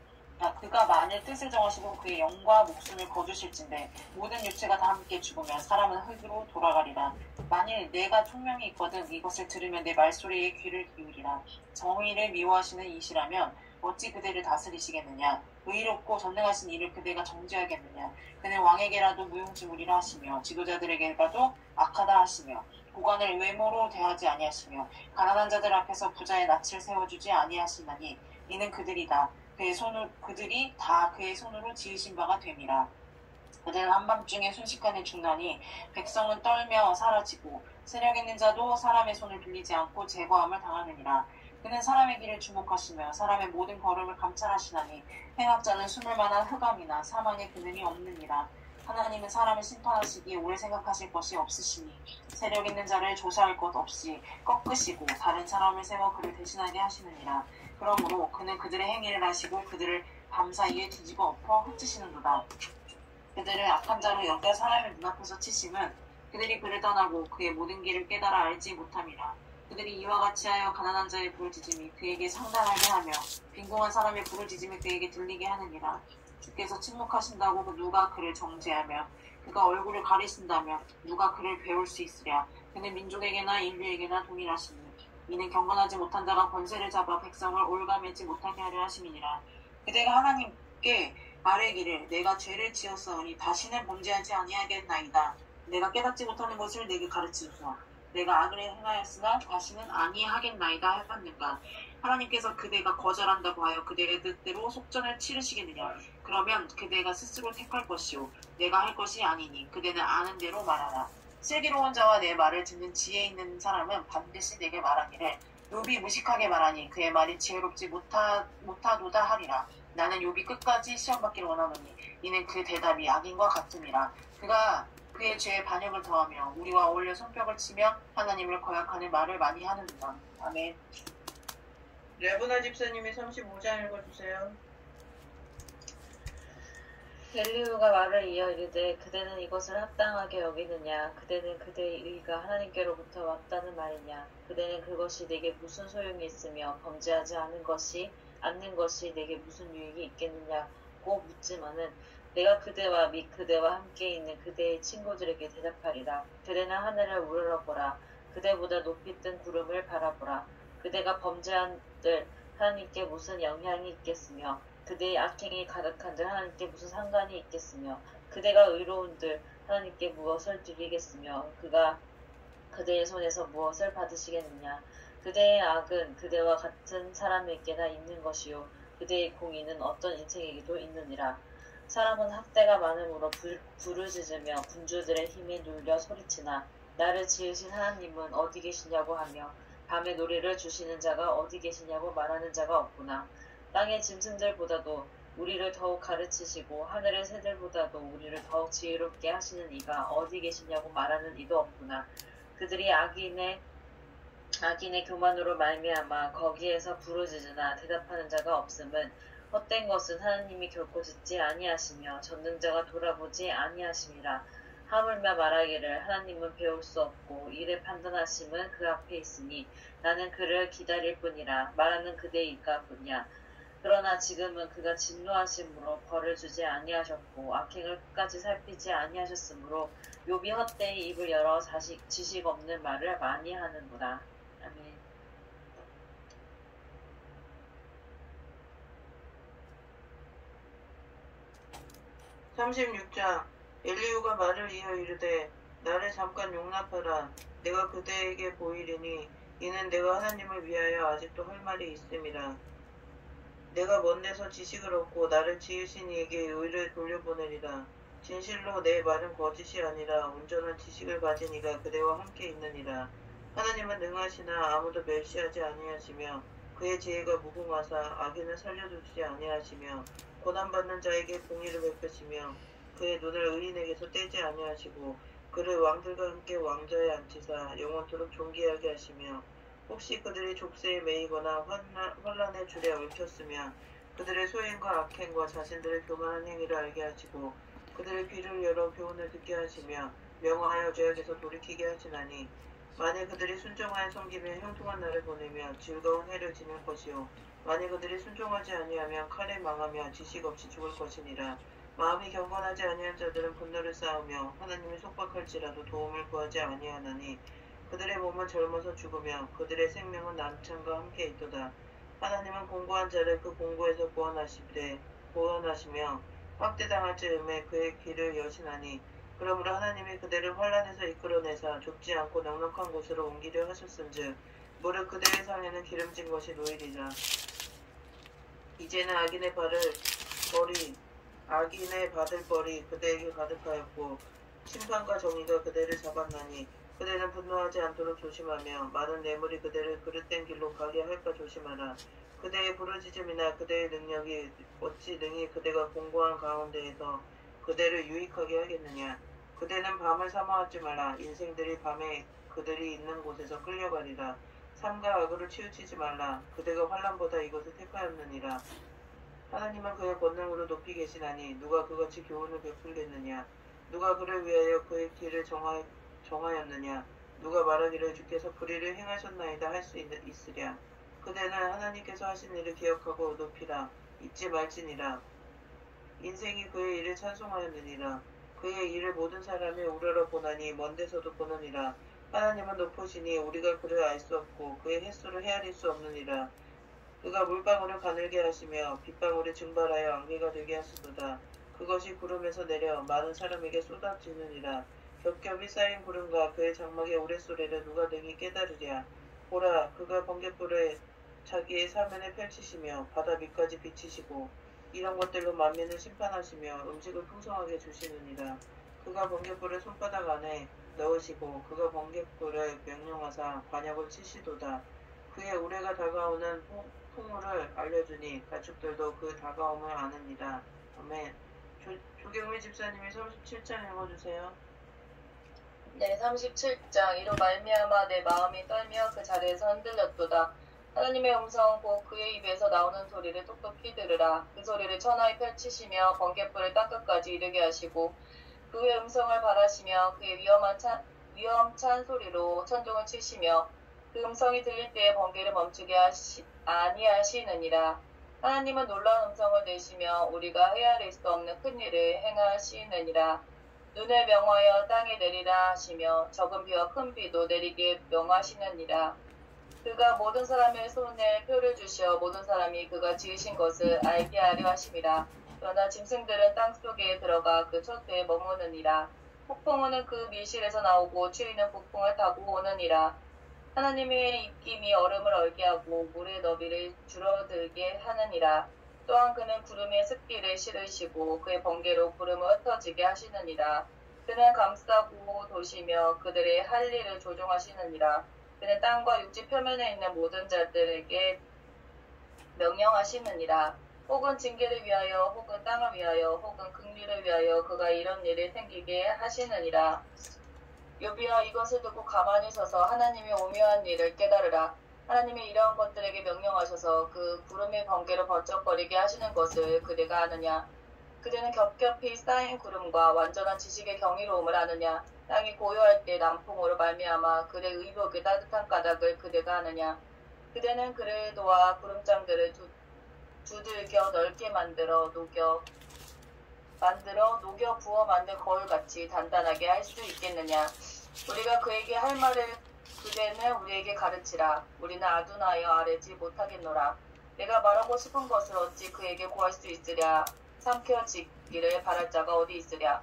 그의 영과 목숨을 거두실진데 모든 육체가 다 함께 죽으면 사람은 흙으로 돌아가리라. 만일 내가 총명이 있거든 이것을 들으면 내 말소리에 귀를 기울이라. 정의를 미워하시는 이시라면 어찌 그대를 다스리시겠느냐. 의롭고 전능하신 이를 그대가 정죄하겠느냐. 그는 왕에게라도 무용지물이라 하시며 지도자들에게라도 악하다 하시며 고관을 외모로 대하지 아니하시며 가난한 자들 앞에서 부자의 낯을 세워주지 아니하시나니 이는 그들이 다 그의 손으로 지으신 바가 됨이라. 그들은 한밤중에 순식간에 죽나니 백성은 떨며 사라지고 세력 있는 자도 사람의 손을 빌리지 않고 제거함을 당하느니라. 그는 사람의 길을 주목하시며 사람의 모든 걸음을 감찰하시나니 행악자는 숨을 만한 흑암이나 사망의 그늘이 없느니라. 하나님은 사람을 심판하시기에 오래 생각하실 것이 없으시니 세력 있는 자를 조사할 것 없이 꺾으시고 다른 사람을 세워 그를 대신하게 하시느니라. 그러므로 그는 그들의 행위를 하시고 그들을 밤사이에 뒤집어 엎어 흩으시는도다. 그들을 악한 자로 여겨 사람의 눈앞에서 치심은 그들이 그를 떠나고 그의 모든 길을 깨달아 알지 못함이라. 그들이 이와 같이 하여 가난한 자의 부르짖음이 그에게 상당하게 하며 빈궁한 사람의 부르짖음이 그에게 들리게 하느니라. 주께서 침묵하신다고 누가 그를 정죄하며 그가 얼굴을 가리신다면 누가 그를 배울 수 있으랴. 그는 민족에게나 인류에게나 동일하시니 이는 경건하지 못한 자가 권세를 잡아 백성을 올가매지 못하게 하려 하심이니라. 그대가 하나님께 말하기를 내가 죄를 지었사오니 다시는 범죄하지 아니하겠나이다. 내가 깨닫지 못하는 것을 내게 가르치소서. 내가 악을 행하였으나 다시는 아니하겠나이다 해봤는가. 하나님께서 그대가 거절한다고 하여 그대의 뜻대로 속전을 치르시겠느냐. 그러면 그대가 스스로 택할 것이요 내가 할 것이 아니니 그대는 아는 대로 말하라. 슬기로운 자와 내 말을 듣는 지혜 있는 사람은 반드시 내게 말하기를 욥이 무식하게 말하니 그의 말이 지혜롭지 못하도다 하리라. 나는 욥이 끝까지 시험받기를 원하노니 이는 그 대답이 악인과 같음이라. 그가 그의 죄에 반역을 더하며 우리와 어울려 손뼉을 치며 하나님을 거역하는 말을 많이 하는구나. 아멘. 레브나 집사님이 35장 읽어주세요. 엘리후가 말을 이어 이르되 그대는 이것을 합당하게 여기느냐. 그대는 그대의 의가 하나님께로부터 왔다는 말이냐. 그대는 그것이 내게 무슨 소용이 있으며 범죄하지 않는 것이 내게 무슨 유익이 있겠느냐고 묻지만은 내가 그대와 및 그대와 함께 있는 그대의 친구들에게 대답하리라. 그대는 하늘을 우러러보라. 그대보다 높이 뜬 구름을 바라보라. 그대가 범죄한들 하나님께 무슨 영향이 있겠으며 그대의 악행이 가득한들 하나님께 무슨 상관이 있겠으며 그대가 의로운들 하나님께 무엇을 드리겠으며 그가 그대의 손에서 무엇을 받으시겠느냐. 그대의 악은 그대와 같은 사람에게나 있는 것이요 그대의 공의는 어떤 인생에게도 있느니라. 사람은 학대가 많음으로 부르짖으며 군주들의 힘에 눌려 소리치나 나를 지으신 하나님은 어디 계시냐고 하며 밤에 노래를 주시는 자가 어디 계시냐고 말하는 자가 없구나. 땅의 짐승들보다도 우리를 더욱 가르치시고 하늘의 새들보다도 우리를 더욱 지혜롭게 하시는 이가 어디 계시냐고 말하는 이도 없구나. 그들이 악인의 교만으로 말미암아 거기에서 부르짖으나 대답하는 자가 없음은 헛된 것은 하나님이 결코 듣지 아니하시며 전능자가 돌아보지 아니하심이라. 하물며 말하기를 하나님은 배울 수 없고 이를 판단하심은 그 앞에 있으니 나는 그를 기다릴 뿐이라. 말하는 그대의 입가뿐이야. 그러나 지금은 그가 진노하심으로 벌을 주지 아니하셨고 악행을 끝까지 살피지 아니하셨으므로 욥이 헛되이 입을 열어 지식 없는 말을 많이 하는구나. 아멘. (36장) 엘리후가 말을 이어 이르되 나를 잠깐 용납하라. 내가 그대에게 보이리니 이는 내가 하나님을 위하여 아직도 할 말이 있음이라. 내가 먼 데서 지식을 얻고 나를 지으신 이에게 의를 돌려보내리라. 진실로 내 말은 거짓이 아니라 온전한 지식을 가진 이가 그대와 함께 있느니라. 하나님은 능하시나 아무도 멸시하지 아니하시며 그의 지혜가 무궁하사 악인을 살려두지 아니하시며 고난받는 자에게 공의를 베푸시며 그의 눈을 의인에게서 떼지 아니하시고 그를 왕들과 함께 왕좌에 앉히사 영원토록 존귀하게 하시며 혹시 그들이 족쇄에 매이거나 환란의 줄에 얽혔으며 그들의 소행과 악행과 자신들의 교만한 행위를 알게 하시고 그들의 귀를 열어 교훈을 듣게 하시며 명하여 죄악에서 돌이키게 하시나니 만일 그들이 순종하여 섬기며 형통한 날을 보내며 즐거운 해를 지낼 것이요 만일 그들이 순종하지 아니하면 칼에 망하며 지식 없이 죽을 것이니라. 마음이 경건하지 아니한 자들은 분노를 쌓으며 하나님이 속박할지라도 도움을 구하지 아니하나니 그들의 몸은 젊어서 죽으며 그들의 생명은 남창과 함께 있도다. 하나님은 공고한 자를 그 공고에서 구원하시며 확대당할 즈음에 그의 길을 여시나니 그러므로 하나님이 그대를 환란에서 이끌어내사 좁지 않고 넉넉한 곳으로 옮기려 하셨은즉 무릇 그대의 상에는 기름진 것이 놓이리라. 이제는 악인의 받을 벌이 그대에게 가득하였고 심판과 정의가 그대를 잡았나니 그대는 분노하지 않도록 조심하며 많은 뇌물이 그대를 그릇된 길로 가게 할까 조심하라. 그대의 부르짖음이나 그대의 능력이 어찌 능히 그대가 공고한 가운데에서 그대를 유익하게 하겠느냐. 그대는 밤을 사모하지 말라. 인생들이 밤에 그들이 있는 곳에서 끌려가리라. 삶과 악으로 치우치지 말라. 그대가 환난보다 이것을 택하였느니라. 하나님은 그의 권능으로 높이 계시나니 누가 그같이 교훈을 베풀겠느냐. 누가 그를 위하여 그의 길을 정하였느냐. 누가 말하기를 주께서 불의를 행하셨나이다 할 수 있으랴. 그대는 하나님께서 하신 일을 기억하고 높이라. 잊지 말지니라. 인생이 그의 일을 찬송하였느니라. 그의 일을 모든 사람이 우러러 보나니 먼 데서도 보느니라. 하나님은 높으시니 우리가 그를 알 수 없고 그의 횟수를 헤아릴 수 없느니라. 그가 물방울을 가늘게 하시며 빗방울이 증발하여 안개가 되게 하시도다. 그것이 구름에서 내려 많은 사람에게 쏟아지느니라. 겹겹이 쌓인 구름과 그의 장막의 우레소리를 누가 능히 깨달으랴. 보라, 그가 번갯불을 자기의 사면에 펼치시며 바다 밑까지 비치시고 이런 것들로 만민을 심판하시며 음식을 풍성하게 주시느니라. 그가 번갯불을 손바닥 안에 넣으시고 그가 번갯불을 명령하사 관역을 치시도다. 그의 우레가 다가오는 풍물을 알려주니 가축들도 그 다가옴을 아느니라. 아멘. 조경미 집사님이 37장 읽어주세요. 네, 37장. 이로 말미암아 내 마음이 떨며 그 자리에서 흔들렸도다. 하나님의 음성 곧 그의 입에서 나오는 소리를 똑똑히 들으라. 그 소리를 천하에 펼치시며 번갯불을 땅끝까지 이르게 하시고 그의 음성을 바라시며 그의 위험찬 소리로 천둥을 치시며 그 음성이 들릴 때에 번개를 멈추게 아니하시느니라. 하나님은 놀라운 음성을 내시며 우리가 헤아릴 수 없는 큰 일을 행하시느니라. 눈을 명하여 땅에 내리라 하시며 적은 비와 큰 비도 내리게 명하시느니라. 그가 모든 사람의 손에 표를 주시어 모든 사람이 그가 지으신 것을 알게 하려 하심이라. 그러나 짐승들은 땅속에 들어가 그 초대에 머무느니라. 폭풍우는 그 밀실에서 나오고 추위는 북풍을 타고 오느니라. 하나님의 입김이 얼음을 얼게 하고 물의 너비를 줄어들게 하느니라. 또한 그는 구름에 습기를 실으시고 그의 번개로 구름을 흩어지게 하시느니라. 그는 감싸고 도시며 그들의 할 일을 조종하시느니라. 그는 땅과 육지 표면에 있는 모든 자들에게 명령하시느니라. 혹은 징계를 위하여 혹은 땅을 위하여 혹은 긍휼을 위하여 그가 이런 일을 생기게 하시느니라. 욥이여, 이것을 듣고 가만히 서서 하나님의 오묘한 일을 깨달으라. 하나님이 이러한 것들에게 명령하셔서 그 구름의 번개로 번쩍거리게 하시는 것을 그대가 아느냐? 그대는 겹겹이 쌓인 구름과 완전한 지식의 경이로움을 아느냐? 땅이 고요할 때 남풍으로 말미암아 그대 의복의 따뜻한 까닭을 그대가 아느냐? 그대는 그를 도와 구름장들을 두들겨 넓게 만들어 녹여 부어 만든 거울같이 단단하게 할 수 있겠느냐? 우리가 그에게 할 말을 그대는 우리에게 가르치라. 우리는 아둔하여 아뢰지 못하겠노라. 내가 말하고 싶은 것을 어찌 그에게 구할 수 있으랴? 삼켜지기를 바랄 자가 어디 있으랴?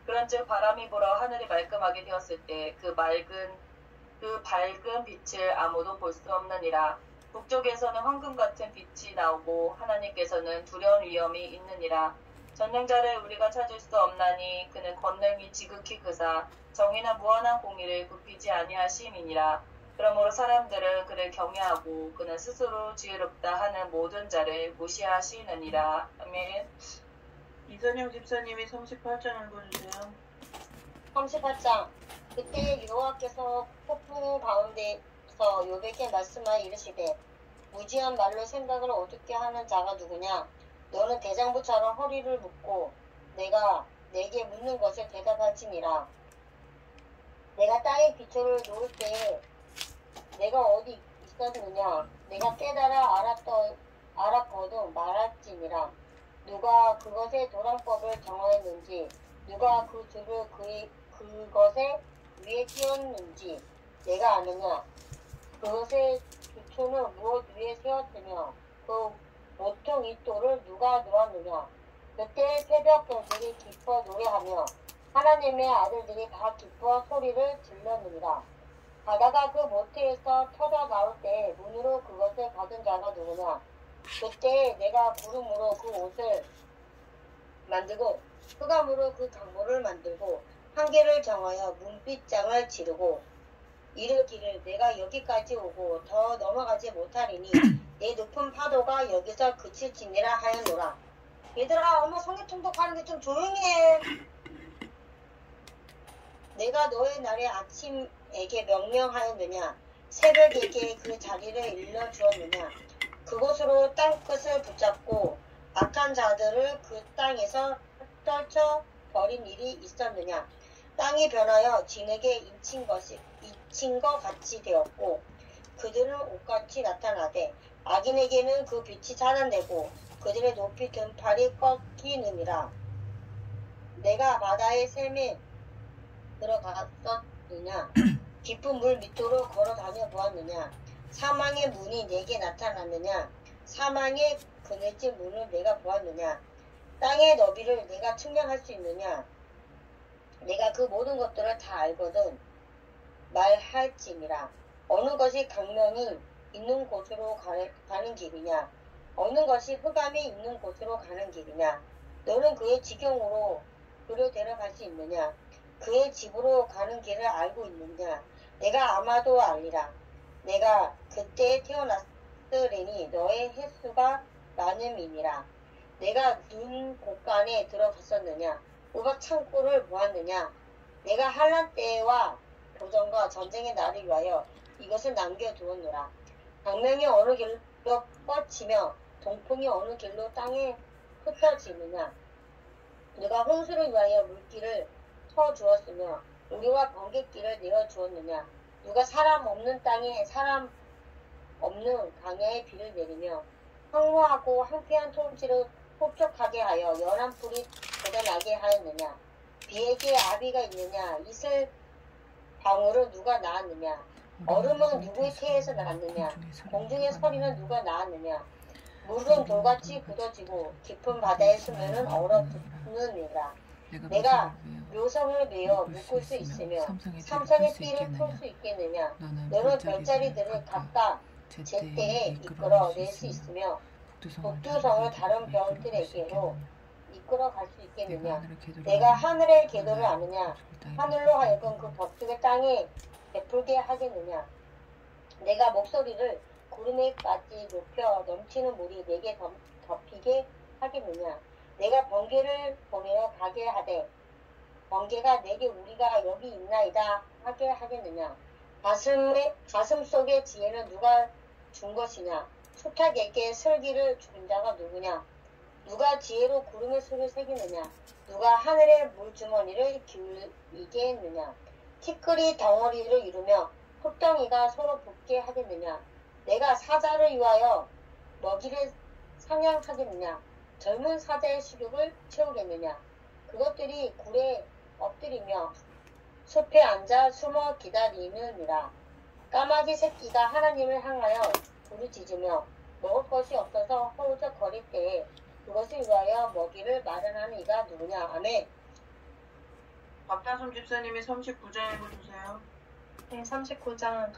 그런즉 바람이 불어 하늘이 말끔하게 되었을 때 그 밝은 빛을 아무도 볼 수 없느니라. 북쪽에서는 황금 같은 빛이 나오고 하나님께서는 두려운 위험이 있느니라. 전능자를 우리가 찾을 수 없나니 그는 권능이 지극히 크사 정의나 무한한 공의를 굽히지 아니하심이니라. 그러므로 사람들은 그를 경외하고 그는 스스로 지혜롭다 하는 모든 자를 무시하시느니라. 아멘. 이선영 집사님이 38장 읽어주세요. 38장. 그때 여호와께서 폭풍 가운데서 욥에게 말씀하여 이르시되 무지한 말로 생각을 어둡게 하는 자가 누구냐? 너는 대장부처럼 허리를 묶고 내가 내게 묻는 것에 대답할지니라. 내가 땅의 기초를 놓을 때에 내가 어디 있었느냐? 내가 깨달아 알았거든 말할지니라. 누가 그것의 도랑법을 정하였는지 누가 그 줄을 그것에 위에 띄웠는지 내가 아느냐? 그것의 기초는 무엇 위에 세웠으며 그 보통 이 돌을 누가 놓았느냐? 그때 새벽 별들이 기뻐 노래하며 하나님의 아들들이 다 기뻐 소리를 질렀느니라. 바다가 그 모태에서 터져 나올 때 문으로 그것을 받은 자가 누구냐? 그때 내가 구름으로 그 옷을 만들고 흑암으로 그 강보를 만들고 한계를 정하여 문빗장을 지르고 이르기를 내가 여기까지 오고 더 넘어가지 못하리니 내 높은 파도가 여기서 그칠지니라 하였노라. 얘들아, 엄마 성경 통독하는데 좀 조용히 해. 내가 너의 날에 아침에게 명령하였느냐? 새벽에게 그 자리를 일러주었느냐? 그곳으로 땅끝을 붙잡고 악한 자들을 그 땅에서 떨쳐 버린 일이 있었느냐? 땅이 변하여 진에게 인친 것 같이 되었고 그들은 옷같이 나타나되 악인에게는 그 빛이 차단되고 그들의 높이 든 팔이 꺾이느니라. 내가 바다의 샘에 들어갔었느냐? 깊은 물 밑으로 걸어 다녀 보았느냐? 사망의 문이 내게 나타났느냐? 사망의 그늘집 문을 내가 보았느냐? 땅의 너비를 내가 측량할 수 있느냐? 내가 그 모든 것들을 다 알거든 말할지니라. 어느 것이 강명이 있는 곳으로 가는 길이냐? 어느 것이 흑암이 있는 곳으로 가는 길이냐? 너는 그의 지경으로 그를 데려갈 수 있느냐? 그의 집으로 가는 길을 알고 있느냐? 내가 아마도 알리라. 내가 그때 태어났으리니 너의 횟수가 많음이니라. 내가 눈 곳간에 들어갔었느냐? 우박 창고를 보았느냐? 내가 환란 때와 도전과 전쟁의 날을 위하여 이것을 남겨두었노라. 강명이 어느 길로 뻗치며 동풍이 어느 길로 땅에 흩어지느냐? 내가 홍수를 위하여 물길을 터주었으며 우리와 번갯길을 내어주었느냐? 누가 사람 없는 땅에 사람 없는 강야에 비를 내리며 황무하고 황폐한 토지를 폭격하게 하여 연한 풀이 돋아나게 하였느냐? 비에게 아비가 있느냐? 이슬 방울은 누가 낳았느냐? 얼음은 누구의 태에서 낳았느냐? 공중의 서리는 누가 낳았느냐? 물은 돌같이 굳어지고 깊은 바다의 수면은 얼어붙느니라. 내가 묘성을 메어 묶을 수 있으며 삼성의 띠를 풀 수 있겠느냐? 너는 별자리들을 각각 제때에 이끌어 낼 수 있으며 북두성을 다른 별들에게로 이끌어 갈 수 있겠느냐? 내가 하늘의 궤도를 아느냐? 하늘로 하여금 그 법칙을 땅에 베풀게 하겠느냐? 내가 목소리를 구름에까지 높여 넘치는 물이 내게 덮이게 하겠느냐? 내가 번개를 보내어 가게 하되 번개가 내게 우리가 여기 있나이다 하게 하겠느냐? 가슴 속의 지혜는 누가 준 것이냐? 수탉에게 슬기를 준 자가 누구냐? 누가 지혜로 구름의 수를 새기느냐? 누가 하늘의 물주머니를 기울이게 했느냐? 티끌이 덩어리를 이루며 흙덩이가 서로 붙게 하겠느냐? 내가 사자를 위하여 먹이를 상향하겠느냐? 젊은 사자의 식욕을 채우겠느냐? 그것들이 굴에 엎드리며 숲에 앉아 숨어 기다리느니라. 까마귀 새끼가 하나님을 향하여 부르짖으며 먹을 것이 없어서 허우적거릴 때에 그것을 위하여 먹이를 마련하는 이가 누구냐? 아멘. 박다솜 집사님이 39장 읽어주세요. 네, 39장.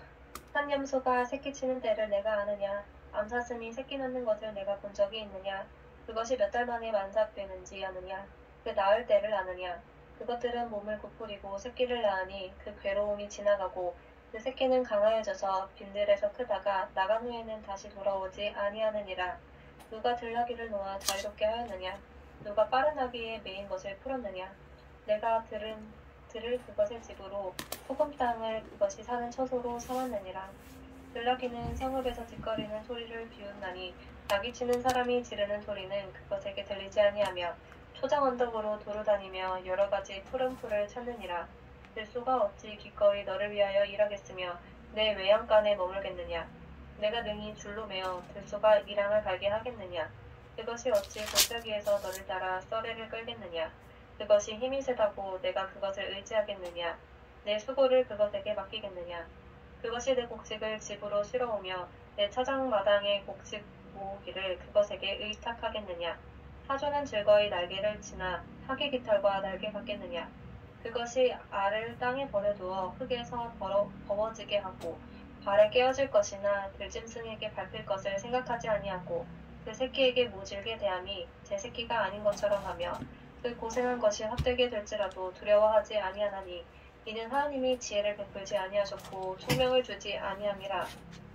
한 염소가 새끼치는 때를 내가 아느냐? 암사슴이 새끼 낳는 것을 내가 본 적이 있느냐? 그것이 몇 달 만에 만삭되는지 아느냐? 그 낳을 때를 아느냐? 그것들은 몸을 고프리고 새끼를 낳으니 그 괴로움이 지나가고 그 새끼는 강하여져서 빈들에서 크다가 나간 후에는 다시 돌아오지 아니하느니라. 누가 들나귀를 놓아 자유롭게 하였느냐? 누가 빠른 나귀에 매인 것을 풀었느냐? 내가 들을 그것의 집으로 소금 땅을 그것이 사는 처소로 삼았느니라. 들나귀는 성읍에서 뒷거리는 소리를 비웃나니 나귀 치는 사람이 지르는 소리는 그것에게 들리지 아니하며 초장 언덕으로 도로다니며 여러 가지 푸른 풀을 찾느니라. 들소가 어찌 기꺼이 너를 위하여 일하겠으며 내 외양간에 머물겠느냐? 내가 능히 줄로 매어 들소가 이랑을 갈게 하겠느냐? 그것이 어찌 골짜기에서 너를 따라 썰매를 끌겠느냐? 그것이 힘이 세다고 내가 그것을 의지하겠느냐? 내 수고를 그것에게 맡기겠느냐? 그것이 내 곡식을 집으로 실어오며 내 차장마당에 곡식 모으기를 그것에게 의탁하겠느냐? 하조는 즐거이 날개를 치나 하기 깃털과 날개 같겠느냐? 그것이 알을 땅에 버려두어 흙에서 버워지게 하고 발에 깨어질 것이나 들짐승에게 밟힐 것을 생각하지 아니하고 그 새끼에게 모질게 대함이 제 새끼가 아닌 것처럼 하며 그 고생한 것이 헛되게 될지라도 두려워하지 아니하나니 이는 하나님이 지혜를 베풀지 아니하셨고 총명을 주지 아니함이라.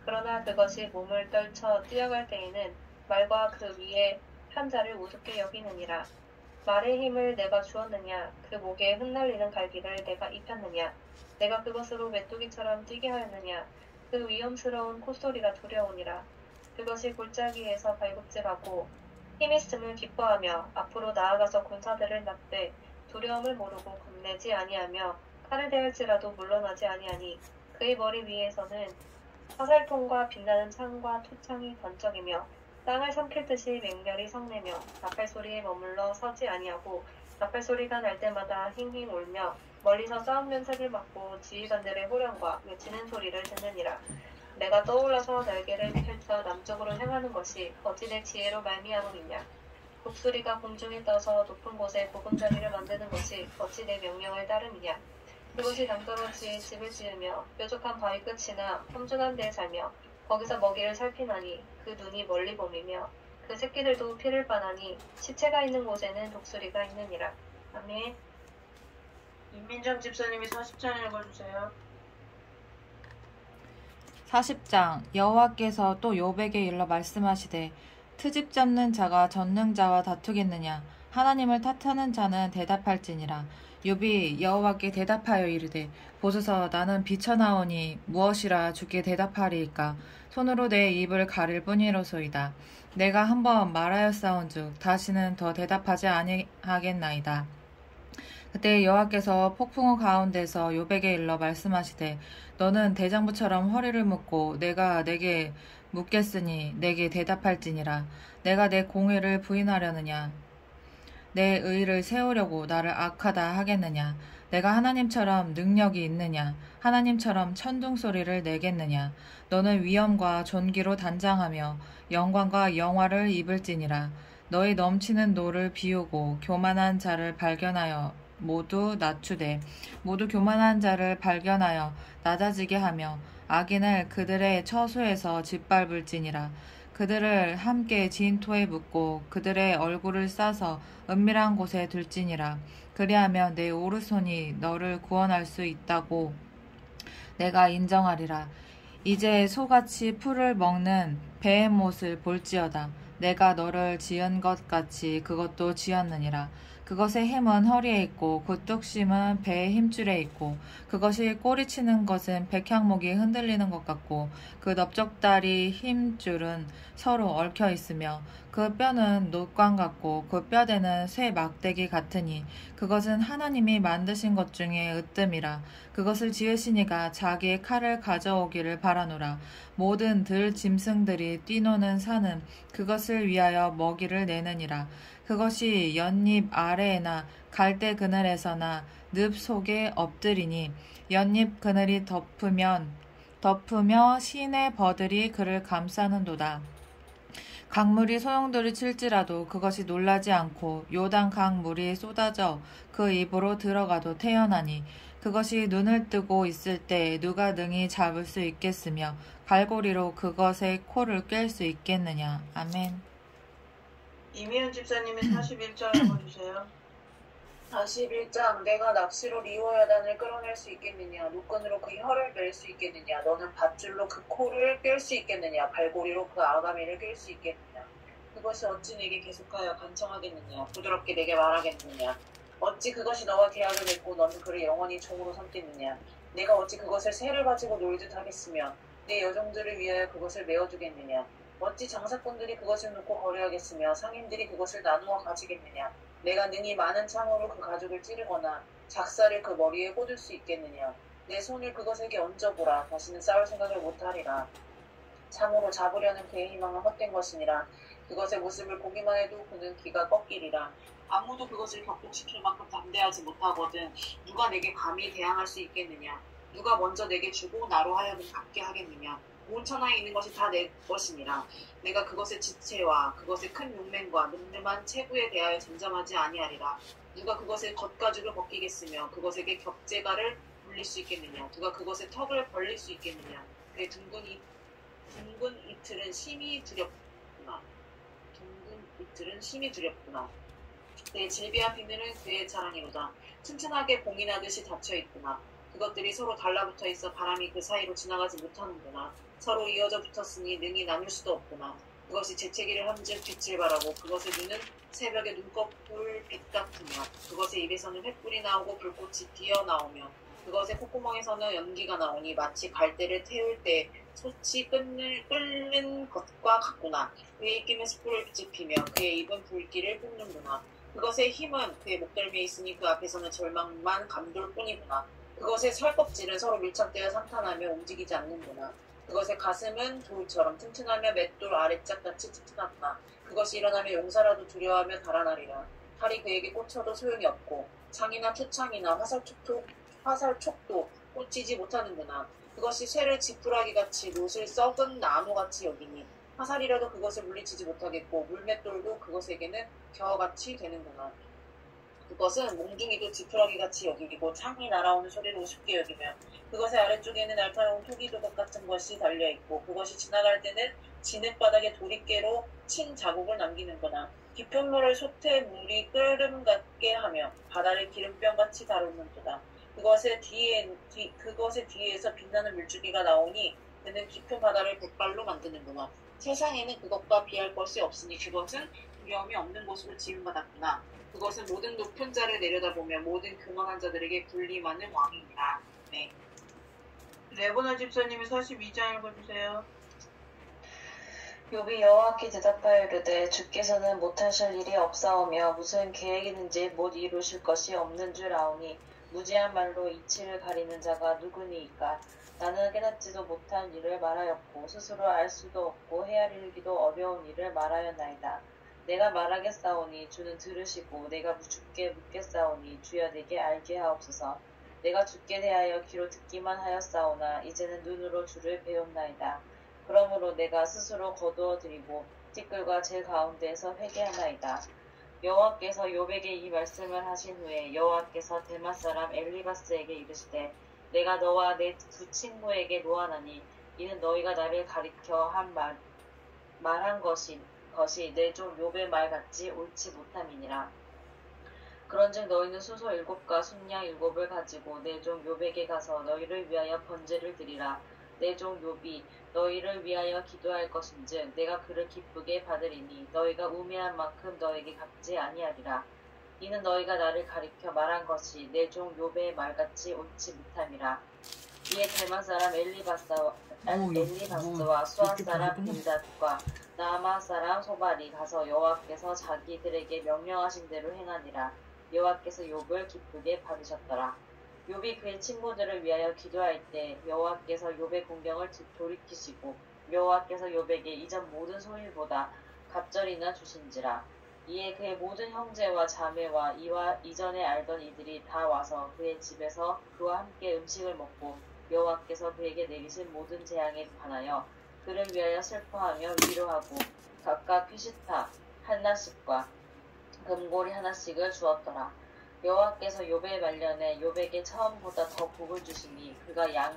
그러나 그것이 몸을 떨쳐 뛰어갈 때에는 말과 그 위에 한 자를 우습게 여기느니라. 말의 힘을 내가 주었느냐? 그 목에 흩날리는 갈기를 내가 입혔느냐? 내가 그것으로 메뚜기처럼 뛰게 하였느냐? 그 위험스러운 콧소리가 두려우니라. 그것이 골짜기에서 발굽질하고 힘 있음을 기뻐하며 앞으로 나아가서 군사들을 납되 두려움을 모르고 겁내지 아니하며 칼을 대할지라도 물러나지 아니하니 그의 머리 위에서는 화살통과 빛나는 창과 투창이 번쩍이며 땅을 삼킬 듯이 맹렬히 성내며 나팔 소리에 머물러 서지 아니하고 나팔 소리가 날 때마다 힝힝 울며 멀리서 싸움 연습을 맡고 지휘관들의 호령과 외치는 소리를 듣느니라. 내가 떠올라서 날개를 펼쳐 남쪽으로 향하는 것이 어찌 내 지혜로 말미암음이냐. 독수리가 공중에 떠서 높은 곳에 보금자리를 만드는 것이 어찌 내 명령을 따름이냐. 그것이 땅떨어지에 집을 지으며 뾰족한 바위 끝이나 험준한 데에 살며 거기서 먹이를 살피나니 그 눈이 멀리 봄이며 그 새끼들도 피를 빠나니 시체가 있는 곳에는 독수리가 있느니라. 아멘. 임민정 집사님이 40장 읽어주세요. 40장 여호와께서 또 욥에게 일러 말씀하시되 트집 잡는 자가 전능자와 다투겠느냐. 하나님을 탓하는 자는 대답할지니라. 욥이 여호와께 대답하여 이르되 보소서 나는 비쳐나오니 무엇이라 주께 대답하리이까. 손으로 내 입을 가릴 뿐이로소이다. 내가 한번 말하였사온즉 다시는 더 대답하지 아니하겠나이다. 그때 여호와께서 폭풍우 가운데서 욥에게 일러 말씀하시되 너는 대장부처럼 허리를 묶고 내가 내게 묻겠으니 내게 대답할지니라. 내가 내 공의를 부인하려느냐. 내 의를 세우려고 나를 악하다 하겠느냐. 내가 하나님처럼 능력이 있느냐. 하나님처럼 천둥소리를 내겠느냐. 너는 위엄과 존귀로 단장하며 영광과 영화를 입을지니라. 너의 넘치는 노를 비우고 교만한 자를 발견하여 모두 낮추되 모두 교만한 자를 발견하여 낮아지게 하며 악인을 그들의 처소에서 짓밟을지니라. 그들을 함께 진토에 묻고 그들의 얼굴을 싸서 은밀한 곳에 둘지니라. 그리하면 내 오른손이 너를 구원할 수 있다고 내가 인정하리라. 이제 소같이 풀을 먹는 베헤못을 볼지어다. 내가 너를 지은 것 같이 그것도 지었느니라. 그것의 힘은 허리에 있고 그 뚝심은 배의 힘줄에 있고 그것이 꼬리치는 것은 백향목이 흔들리는 것 같고 그 넓적다리 힘줄은 서로 얽혀 있으며 그 뼈는 놋광 같고 그 뼈대는 쇠 막대기 같으니 그것은 하나님이 만드신 것 중에 으뜸이라. 그것을 지으시니가 자기의 칼을 가져오기를 바라노라. 모든 들 짐승들이 뛰노는 산은 그것을 위하여 먹이를 내느니라. 그것이 연잎 아래에나 갈대 그늘에서나 늪 속에 엎드리니 연잎 그늘이 덮으며 시내 버들이 그를 감싸는도다. 강물이 소용돌이 칠지라도 그것이 놀라지 않고 요단 강물이 쏟아져 그 입으로 들어가도 태어나니 그것이 눈을 뜨고 있을 때 누가 능히 잡을 수 있겠으며 갈고리로 그것의 코를 꿰 수 있겠느냐. 아멘. 이미연 집사님이 41장 읽어주세요. 41장 내가 낚시로 리워야단을 끌어낼 수 있겠느냐. 노끈으로 그 혀를 낼 수 있겠느냐. 너는 밧줄로 그 코를 꿰 수 있겠느냐. 발고리로 그 아가미를 꿰 수 있겠느냐. 그것이 어찌 내게 계속하여 간청하겠느냐. 부드럽게 내게 말하겠느냐. 어찌 그것이 너와 계약을 맺고 너는 그를 영원히 종으로 삼겠느냐. 내가 어찌 그것을 새를 가지고 놀듯 하겠으며 내 여종들을 위하여 그것을 메어두겠느냐. 어찌 장사꾼들이 그것을 놓고 거래하겠으며 상인들이 그것을 나누어 가지겠느냐. 내가 능히 많은 창으로 그 가죽을 찌르거나 작사를 그 머리에 꽂을 수 있겠느냐. 내 손을 그것에게 얹어보라. 다시는 싸울 생각을 못하리라. 참으로 잡으려는 그의 희망은 헛된 것이니라. 그것의 모습을 보기만 해도 그는 기가 꺾이리라. 아무도 그것을 격동시킬 만큼 담대하지 못하거든 누가 내게 감히 대항할 수 있겠느냐. 누가 먼저 내게 주고 나로 하여금 갚게 하겠느냐. 온 천하에 있는 것이 다 내 것이니라. 내가 그것의 지체와 그것의 큰 용맹과 늠름한 체구에 대하여 잠잠하지 아니하리라. 누가 그것의 겉가죽을 벗기겠으며 그것에게 겹재가를 물릴 수 있겠느냐. 누가 그것의 턱을 벌릴 수 있겠느냐. 그의 둥근 이틀은 심히 두렵구나. 내 질비한 비늘은 그의 자랑이로다. 튼튼하게 봉인하듯이 닫혀있구나. 그것들이 서로 달라붙어 있어 바람이 그 사이로 지나가지 못하는구나. 서로 이어져 붙었으니 능히 나눌 수도 없구나. 그것이 재채기를 함즉 빛을 발하고 그것의 눈은 새벽의 눈꺼풀 빛 같으며 그것의 입에서는 횃불이 나오고 불꽃이 튀어나오며 그것의 콧구멍에서는 연기가 나오니 마치 갈대를 태울 때 솥이 끓는 것과 같구나. 그의 입김은 숯불을 비집히며 그의 입은 불길을 뿜는구나. 그것의 힘은 그의 목덜미에 있으니 그 앞에서는 절망만 감돌 뿐이구나. 그것의 살껍질은 서로 밀착되어 상탄하며 움직이지 않는구나. 그것의 가슴은 돌처럼 튼튼하며 맷돌 아래짝같이 튼튼하구나. 그것이 일어나며 용사라도 두려워하며 달아나리라. 칼이 그에게 꽂혀도 소용이 없고 창이나 투창이나 화살촉도 꽂히지 못하는구나. 그것이 쇠를 지푸라기같이 못을 썩은 나무같이 여기니 화살이라도 그것을 물리치지 못하겠고 물맷돌도 그것에게는 겨같이 되는구나. 그것은 몽둥이도 지푸라기같이 여기고 창이 날아오는 소리를 우습게 여기며 그것의 아래쪽에는 날카로운 토기도각 같은 것이 달려있고 그것이 지나갈 때는 진흙바닥에 도리깨로 친 자국을 남기는구나. 깊은 물을 솥에 물이 끓음 같게 하며 바다를 기름병같이 다루는도다. 그것의 뒤에서 빛나는 물줄기가 나오니 그는 깊은 바다를 백발로 만드는구나. 세상에는 그것과 비할 것이 없으니 그것은 두려움이 없는 곳으로 지음받았구나. 그것은 모든 높은 자를 내려다보며 모든 교만한 자들에게 군림하는 왕이니라. 네. 레보나 집사님이 42장 읽어주세요. 욥이 여호와께 대답하여 이르되 주께서는 못하실 일이 없사오며 무슨 계획이든지 못 이루실 것이 없는 줄 아오니 무지한 말로 이치를 가리는 자가 누구니이까. 나는 깨닫지도 못한 일을 말하였고 스스로 알 수도 없고 헤아리기도 어려운 일을 말하였나이다. 내가 말하겠사오니 주는 들으시고 내가 주께 묻겠사오니 주여 내게 알게 하옵소서. 내가 주께 대하여 귀로 듣기만 하였사오나 이제는 눈으로 주를 배웠나이다. 그러므로 내가 스스로 거두어 드리고 티끌과 제 가운데에서 회개하나이다. 여호와께서 욥에게 이 말씀을 하신 후에 여호와께서 데맛 사람 엘리바스에게 이르시되 내가 너와 내 두 친구에게 노하나니 이는 너희가 나를 가리켜 말한 것이 내 종 욥의 말 같이 옳지 못함이니라. 그런즉 너희는 수소 7과 순양 7을 가지고 내 종 욥에게 가서 너희를 위하여 번제를 드리라. 내 종 욥이 너희를 위하여 기도할 것인즉 내가 그를 기쁘게 받으리니 너희가 우매한 만큼 너에게 갚지 아니하리라. 이는 너희가 나를 가리켜 말한 것이 내 종 욥의 말같이 옳지 못함이라. 이에 대만 사람 엘리바스와 수안 사람 빌닷과 나아마 사람 소발이 가서 여호와께서 자기들에게 명령하신 대로 행하니라. 여호와께서 욥을 기쁘게 받으셨더라. 욥이 그의 친구들을 위하여 기도할 때 여호와께서 욥의 공경을 돌이키시고 여호와께서 욥에게 이전 모든 소일보다 갑절이나 주신지라. 이에 그의 모든 형제와 자매와 이와 이전에 알던 이들이 다 와서 그의 집에서 그와 함께 음식을 먹고 여호와께서 그에게 내리신 모든 재앙에 관하여 그를 위하여 슬퍼하며 위로하고 각각 휘시타 하나씩과 금고리 하나씩을 주었더라. 여호와께서 욥의 말년에 욥에게 처음보다 더 복을 주시니 그가 양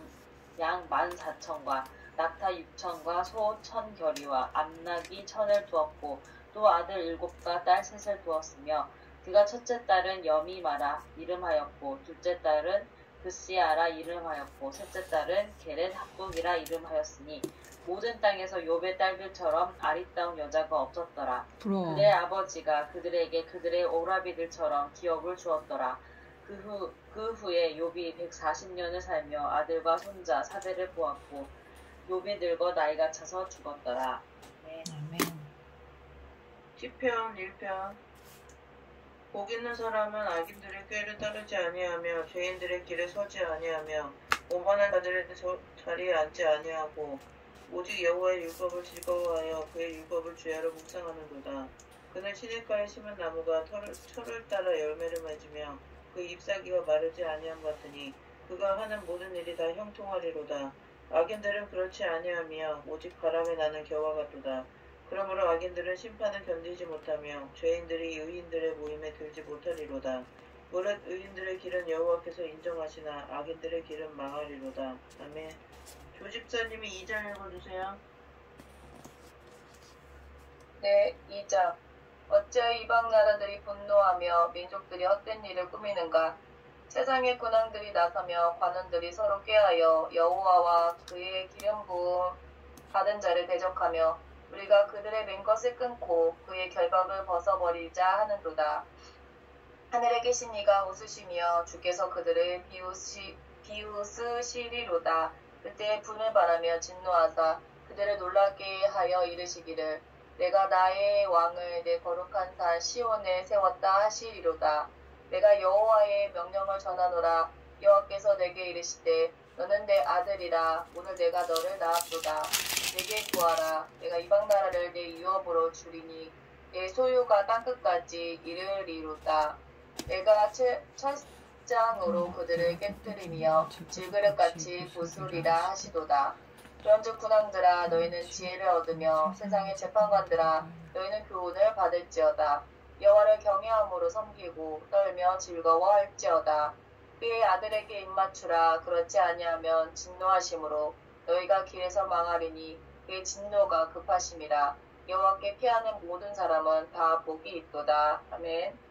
14,000과 낙타 6,000과 소 1,000결이와 암낙이 1,000을 두었고 또 아들 7과 딸 3을 두었으며 그가 첫째 딸은 여미마라 이름하였고 둘째 딸은 그시아라 이름하였고 셋째 딸은 게렛 합독이라 이름하였으니 모든 땅에서 욥의 딸들처럼 아리따운 여자가 없었더라. 그의 아버지가 그들에게 그들의 오라비들처럼 기업을 주었더라. 그 후에 욥이 140년을 살며 아들과 손자 4대를 보았고 욥이 늙어 나이가 차서 죽었더라. 네. 시편 1편. 복 있는 사람은 악인들의 꾀를 따르지 아니하며 죄인들의 길에 서지 아니하며 오만한 자들의 자리에 앉지 아니하고 오직 여호와의 율법을 즐거워하여 그의 율법을 주야로 묵상하는도다. 그는 시냇가에 심은 나무가 철을 따라 열매를 맺으며 그 잎사귀가 마르지 아니함 같으니 그가 하는 모든 일이 다 형통하리로다. 악인들은 그렇지 아니하며 오직 바람에 나는 겨와 같도다. 그러므로 악인들은 심판을 견디지 못하며 죄인들이 의인들의 모임에 들지 못하리로다. 무릇 의인들의 길은 여호와께서 인정하시나 악인들의 길은 망하리로다. 아멘. 조집사님이 2장 읽어주세요. 네, 2장. 어찌하여 이방 나라들이 분노하며 민족들이 헛된 일을 꾸미는가? 세상의 군왕들이 나서며 관원들이 서로 꾀하여 여호와와 그의 기름 부음 받은 자를 대적하며 우리가 그들의 맨 것을 끊고 그의 결박을 벗어버리자 하는도다. 하늘에 계신 이가 웃으시며 주께서 그들을 비웃으시리로다. 그때 분을 바라며 진노하사 그들을 놀라게 하여 이르시기를 내가 나의 왕을 내 거룩한 산 시온에 세웠다 하시리로다. 내가 여호와의 명령을 전하노라. 여호와께서 내게 이르시되 너는 내 아들이라. 오늘 내가 너를 낳았도다. 내게 구하라. 내가 이방 나라를 내 유업으로 주리니 내 소유가 땅끝까지 이르리로다. 내가 빗장으로 그들을 깨뜨리며 질그릇같이 부수리라 하시도다. 그런즉 군왕들아 너희는 지혜를 얻으며 세상의 재판관들아 너희는 교훈을 받을지어다. 여호와를 경외함으로 섬기고 떨며 즐거워할지어다. 그의 아들에게 입맞추라. 그렇지 아니하면 진노하심으로 너희가 길에서 망하리니 그의 진노가 급하심이라. 여호와께 피하는 모든 사람은 다 복이 있도다. 아멘.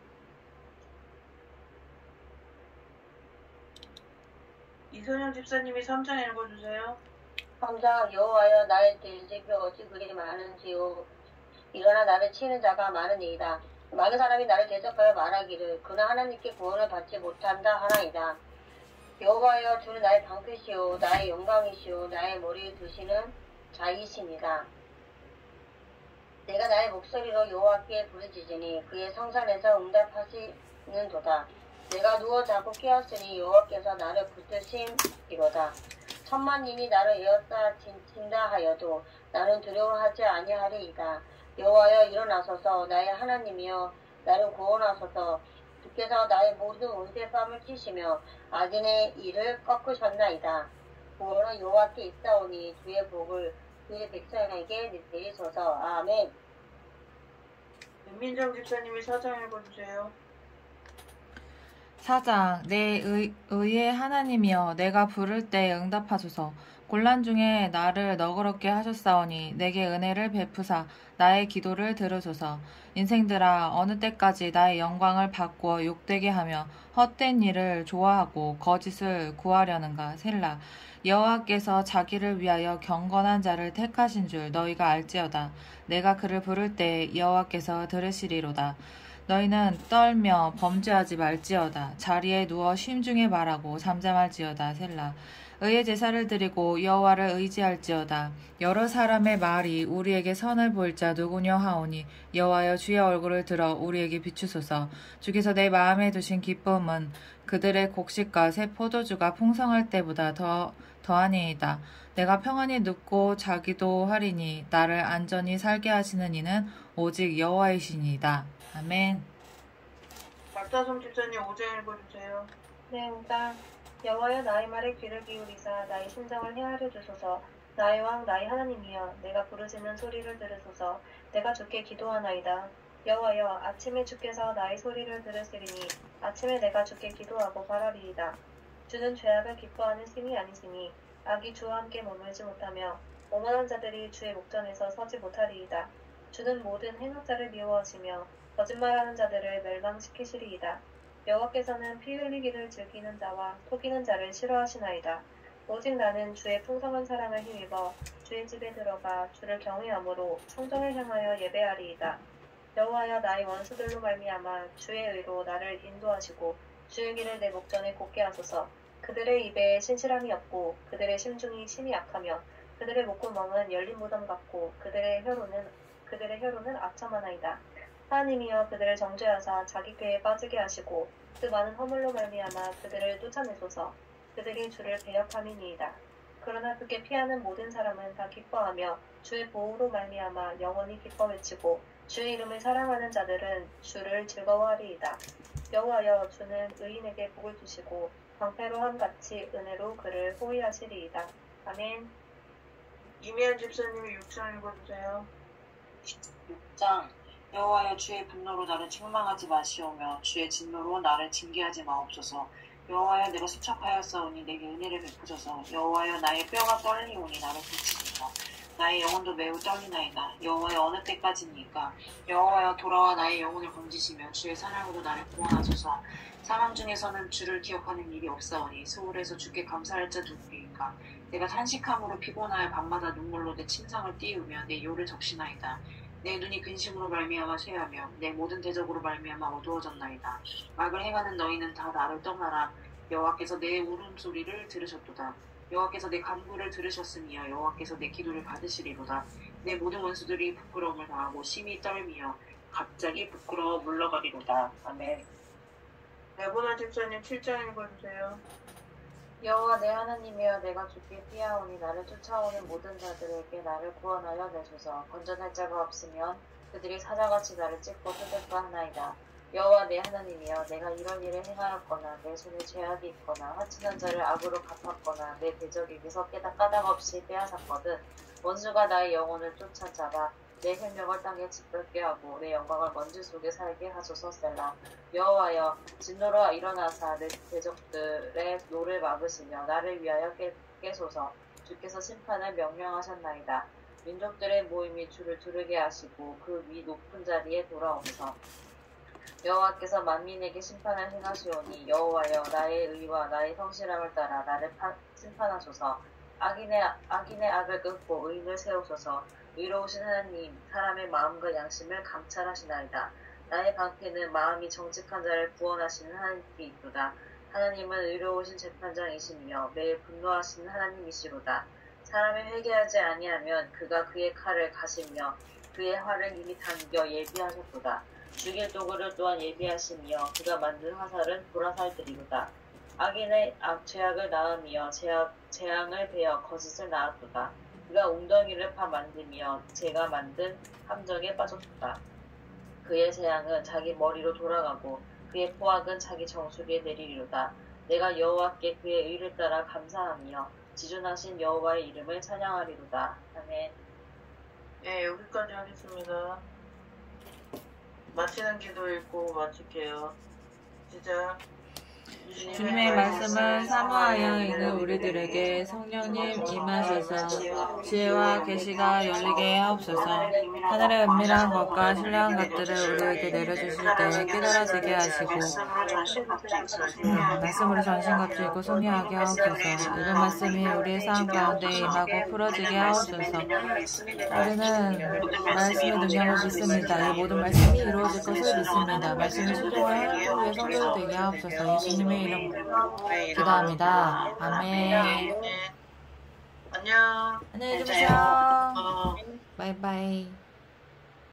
이소영 집사님이 3장 읽어주세요. 3장 여호와여 나의 대적이 어찌 그리 많은지요. 일어나 나를 치는 자가 많으니이다. 많은 사람이 나를 대적하여 말하기를 그는 하나님께 구원을 받지 못한다 하나이다. 여호와여 주는 나의 방패시오 나의 영광이시오 나의 머리에 두시는 자이시니라. 내가 나의 목소리로 여호와께 부르짖으니 그의 성산에서 응답하시는도다. 내가 누워 자고 깨었으니 여호와께서 나를 붙드심이로다. 천만인이 나를 에워싸 진친다 하여도 나는 두려워하지 아니하리이다. 여호와여 일어나소서 나의 하나님이여 나를 구원하소서. 주께서 나의 모든 온대밤을 치시며 악인의 일을 꺾으셨나이다. 구원은 여호와께 있사오니 주의 복을 그의 백성에게 내리소서. 아멘. 윤민정 집사님이 4장 읽어주세요. 4장 내 의의 하나님이여 내가 부를 때 응답하소서. 곤란 중에 나를 너그럽게 하셨사오니 내게 은혜를 베푸사 나의 기도를 들으소서. 인생들아 어느 때까지 나의 영광을 바꾸어 욕되게 하며 헛된 일을 좋아하고 거짓을 구하려는가. 셀라. 여호와께서 자기를 위하여 경건한 자를 택하신 줄 너희가 알지어다. 내가 그를 부를 때 여호와께서 들으시리로다. 너희는 떨며 범죄하지 말지어다. 자리에 누워 쉼중에 말하고 잠잠할지어다. 셀라. 의의 제사를 드리고 여호와를 의지할지어다. 여러 사람의 말이 우리에게 선을 보일 자 누구냐 하오니 여호와여 주의 얼굴을 들어 우리에게 비추소서. 주께서 내 마음에 두신 기쁨은 그들의 곡식과 새 포도주가 풍성할 때보다 더하니이다. 내가 평안히 눕고 자기도 하리니 나를 안전히 살게 하시는 이는 오직 여호와이시니이다. 아멘. 박다솜 집사님 5장 읽어주세요. 네, 5장 여호와여 나의 말에 귀를 기울이사 나의 심정을 헤아려 주소서. 나의 왕 나의 하나님이여 내가 부르짖는 소리를 들으소서. 내가 주께 기도하나이다. 여호와여 아침에 주께서 나의 소리를 들으시리니 아침에 내가 주께 기도하고 바라리이다. 주는 죄악을 기뻐하는 신이 아니시니 악이 주와 함께 머물지 못하며 오만한 자들이 주의 목전에서 서지 못하리이다. 주는 모든 행악자를 미워하시며 거짓말하는 자들을 멸망시키시리이다. 여호와께서는 피 흘리기를 즐기는 자와 속이는 자를 싫어하시나이다. 오직 나는 주의 풍성한 사랑을 힘입어 주의 집에 들어가 주를 경외함으로 성전을 향하여 예배하리이다. 여호와여 나의 원수들로 말미암아 주의 의로 나를 인도하시고 주의 길을 내 목전에 곱게 하소서. 그들의 입에 신실함이 없고 그들의 심중이 심히 약하며 그들의 목구멍은 열린 무덤 같고 그들의 혀로는 악천하나이다. 하나님이여 그들을 정죄하사 자기 꾀에 빠지게 하시고 그 많은 허물로 말미암아 그들을 쫓아내소서. 그들이 주를 배역함이니이다. 그러나 그게 피하는 모든 사람은 다 기뻐하며 주의 보호로 말미암아 영원히 기뻐 외치고 주의 이름을 사랑하는 자들은 주를 즐거워하리이다. 여호와여 주는 의인에게 복을 주시고 방패로 함같이 은혜로 그를 호위하시리이다. 아멘. 이미연 집사님이 6장 읽어주세요. 6장 여호와여 주의 분노로 나를 책망하지 마시오며 주의 진노로 나를 징계하지 마옵소서. 여호와여 내가 수척하였사오니 내게 은혜를 베푸소서. 여호와여 나의 뼈가 떨리오니 나를 고치소서. 나의 영혼도 매우 떨리나이다. 여호와여 어느 때까지니까. 여호와여 돌아와 나의 영혼을 건지시며 주의 사랑으로 나를 구원하소서. 사망 중에서는 주를 기억하는 일이 없사오니 소홀해서 주께 감사할 자 누구이까. 내가 탄식함으로 피곤하여 밤마다 눈물로 내 침상을 띄우며 내 요를 적시나이다. 내 눈이 근심으로 말미암아 쇠하며 내 모든 대적으로 말미암아 어두워졌나이다. 악을 행하는 너희는 다 나를 떠나라. 여호와께서 내 울음소리를 들으셨도다. 여호와께서 내 간구를 들으셨으며 여호와께서 내 기도를 받으시리로다. 내 모든 원수들이 부끄러움을 당하고 심히 떨미며 갑자기 부끄러워 물러가리로다. 아멘. 레보나 집사님 7장 읽어주세요. 여호와 내 하나님이여 내가 주께 피하오니 나를 쫓아오는 모든 자들에게 나를 구원하여 내소서. 건전할 자가 없으면 그들이 사자같이 나를 찢고 뜯을까 하나이다. 여호와 내 하나님이여 내가 이런 일을 행하였거나 내 손에 죄악이 있거나 화친한 자를 악으로 갚았거나 내 대적에게서 까닭없이 빼앗았거든 원수가 나의 영혼을 쫓아잡아 내 생명을 땅에 짓밟게 하고 내 영광을 먼지 속에 살게 하소서. 셀라. 여호와여 진노로 일어나사 내 대적들의 노를 막으시며 나를 위하여 깨소서. 주께서 심판을 명령하셨나이다. 민족들의 모임이 주를 두르게 하시고 그 위 높은 자리에 돌아오면서 여호와께서 만민에게 심판을 행하시오니 여호와여 나의 의와 나의 성실함을 따라 나를 심판하소서. 악인의 악을 끊고 의인을 세우소서. 의로우신 하나님 사람의 마음과 양심을 감찰하시나이다. 나의 방패는 마음이 정직한 자를 구원하시는 하나님께 있도다. 하나님은 의로우신 재판장이시며 매일 분노하시는 하나님이시로다. 사람이 회개하지 아니하면 그가 그의 칼을 가시며 그의 활을 이미 당겨 예비하셨도다. 죽일 도구를 또한 예비하시며 그가 만든 화살은 보라살들이로다. 악인의 죄악을 낳으며 재앙을 베어 거짓을 낳았도다. 그가 웅덩이를 파 만들며 제가 만든 함정에 빠졌도다. 그의 재앙은 자기 머리로 돌아가고 그의 포악은 자기 정수리에 내리리로다. 내가 여호와께 그의 의를 따라 감사하며 지존하신 여호와의 이름을 찬양하리로다. 아멘. 네, 여기까지 하겠습니다. 마치는 기도 읽고 마칠게요. 시작. 주님의 말씀을 사모하여 있는 우리들에게 성령님 임하셔서 지혜와 계시가 열리게 하옵소서. 하늘의 은밀한 것과 신령한 것들을 우리에게 내려주실 때 깨달아지게 하시고 말씀으로 전신 겉들고 소유하게 하옵소서. 이런 말씀이 우리의 삶 가운데 임하고 풀어지게 하옵소서. 우리는 말씀의 능력을 믿습니다. 이 모든 말씀이 이루어질 것을 믿습니다. 말씀을 순종하여 하나님의 성도가 되게 하옵소서. 예수님의 이름 기도합니다. 아멘. 안녕. 안녕히 주무세요. 바이바이.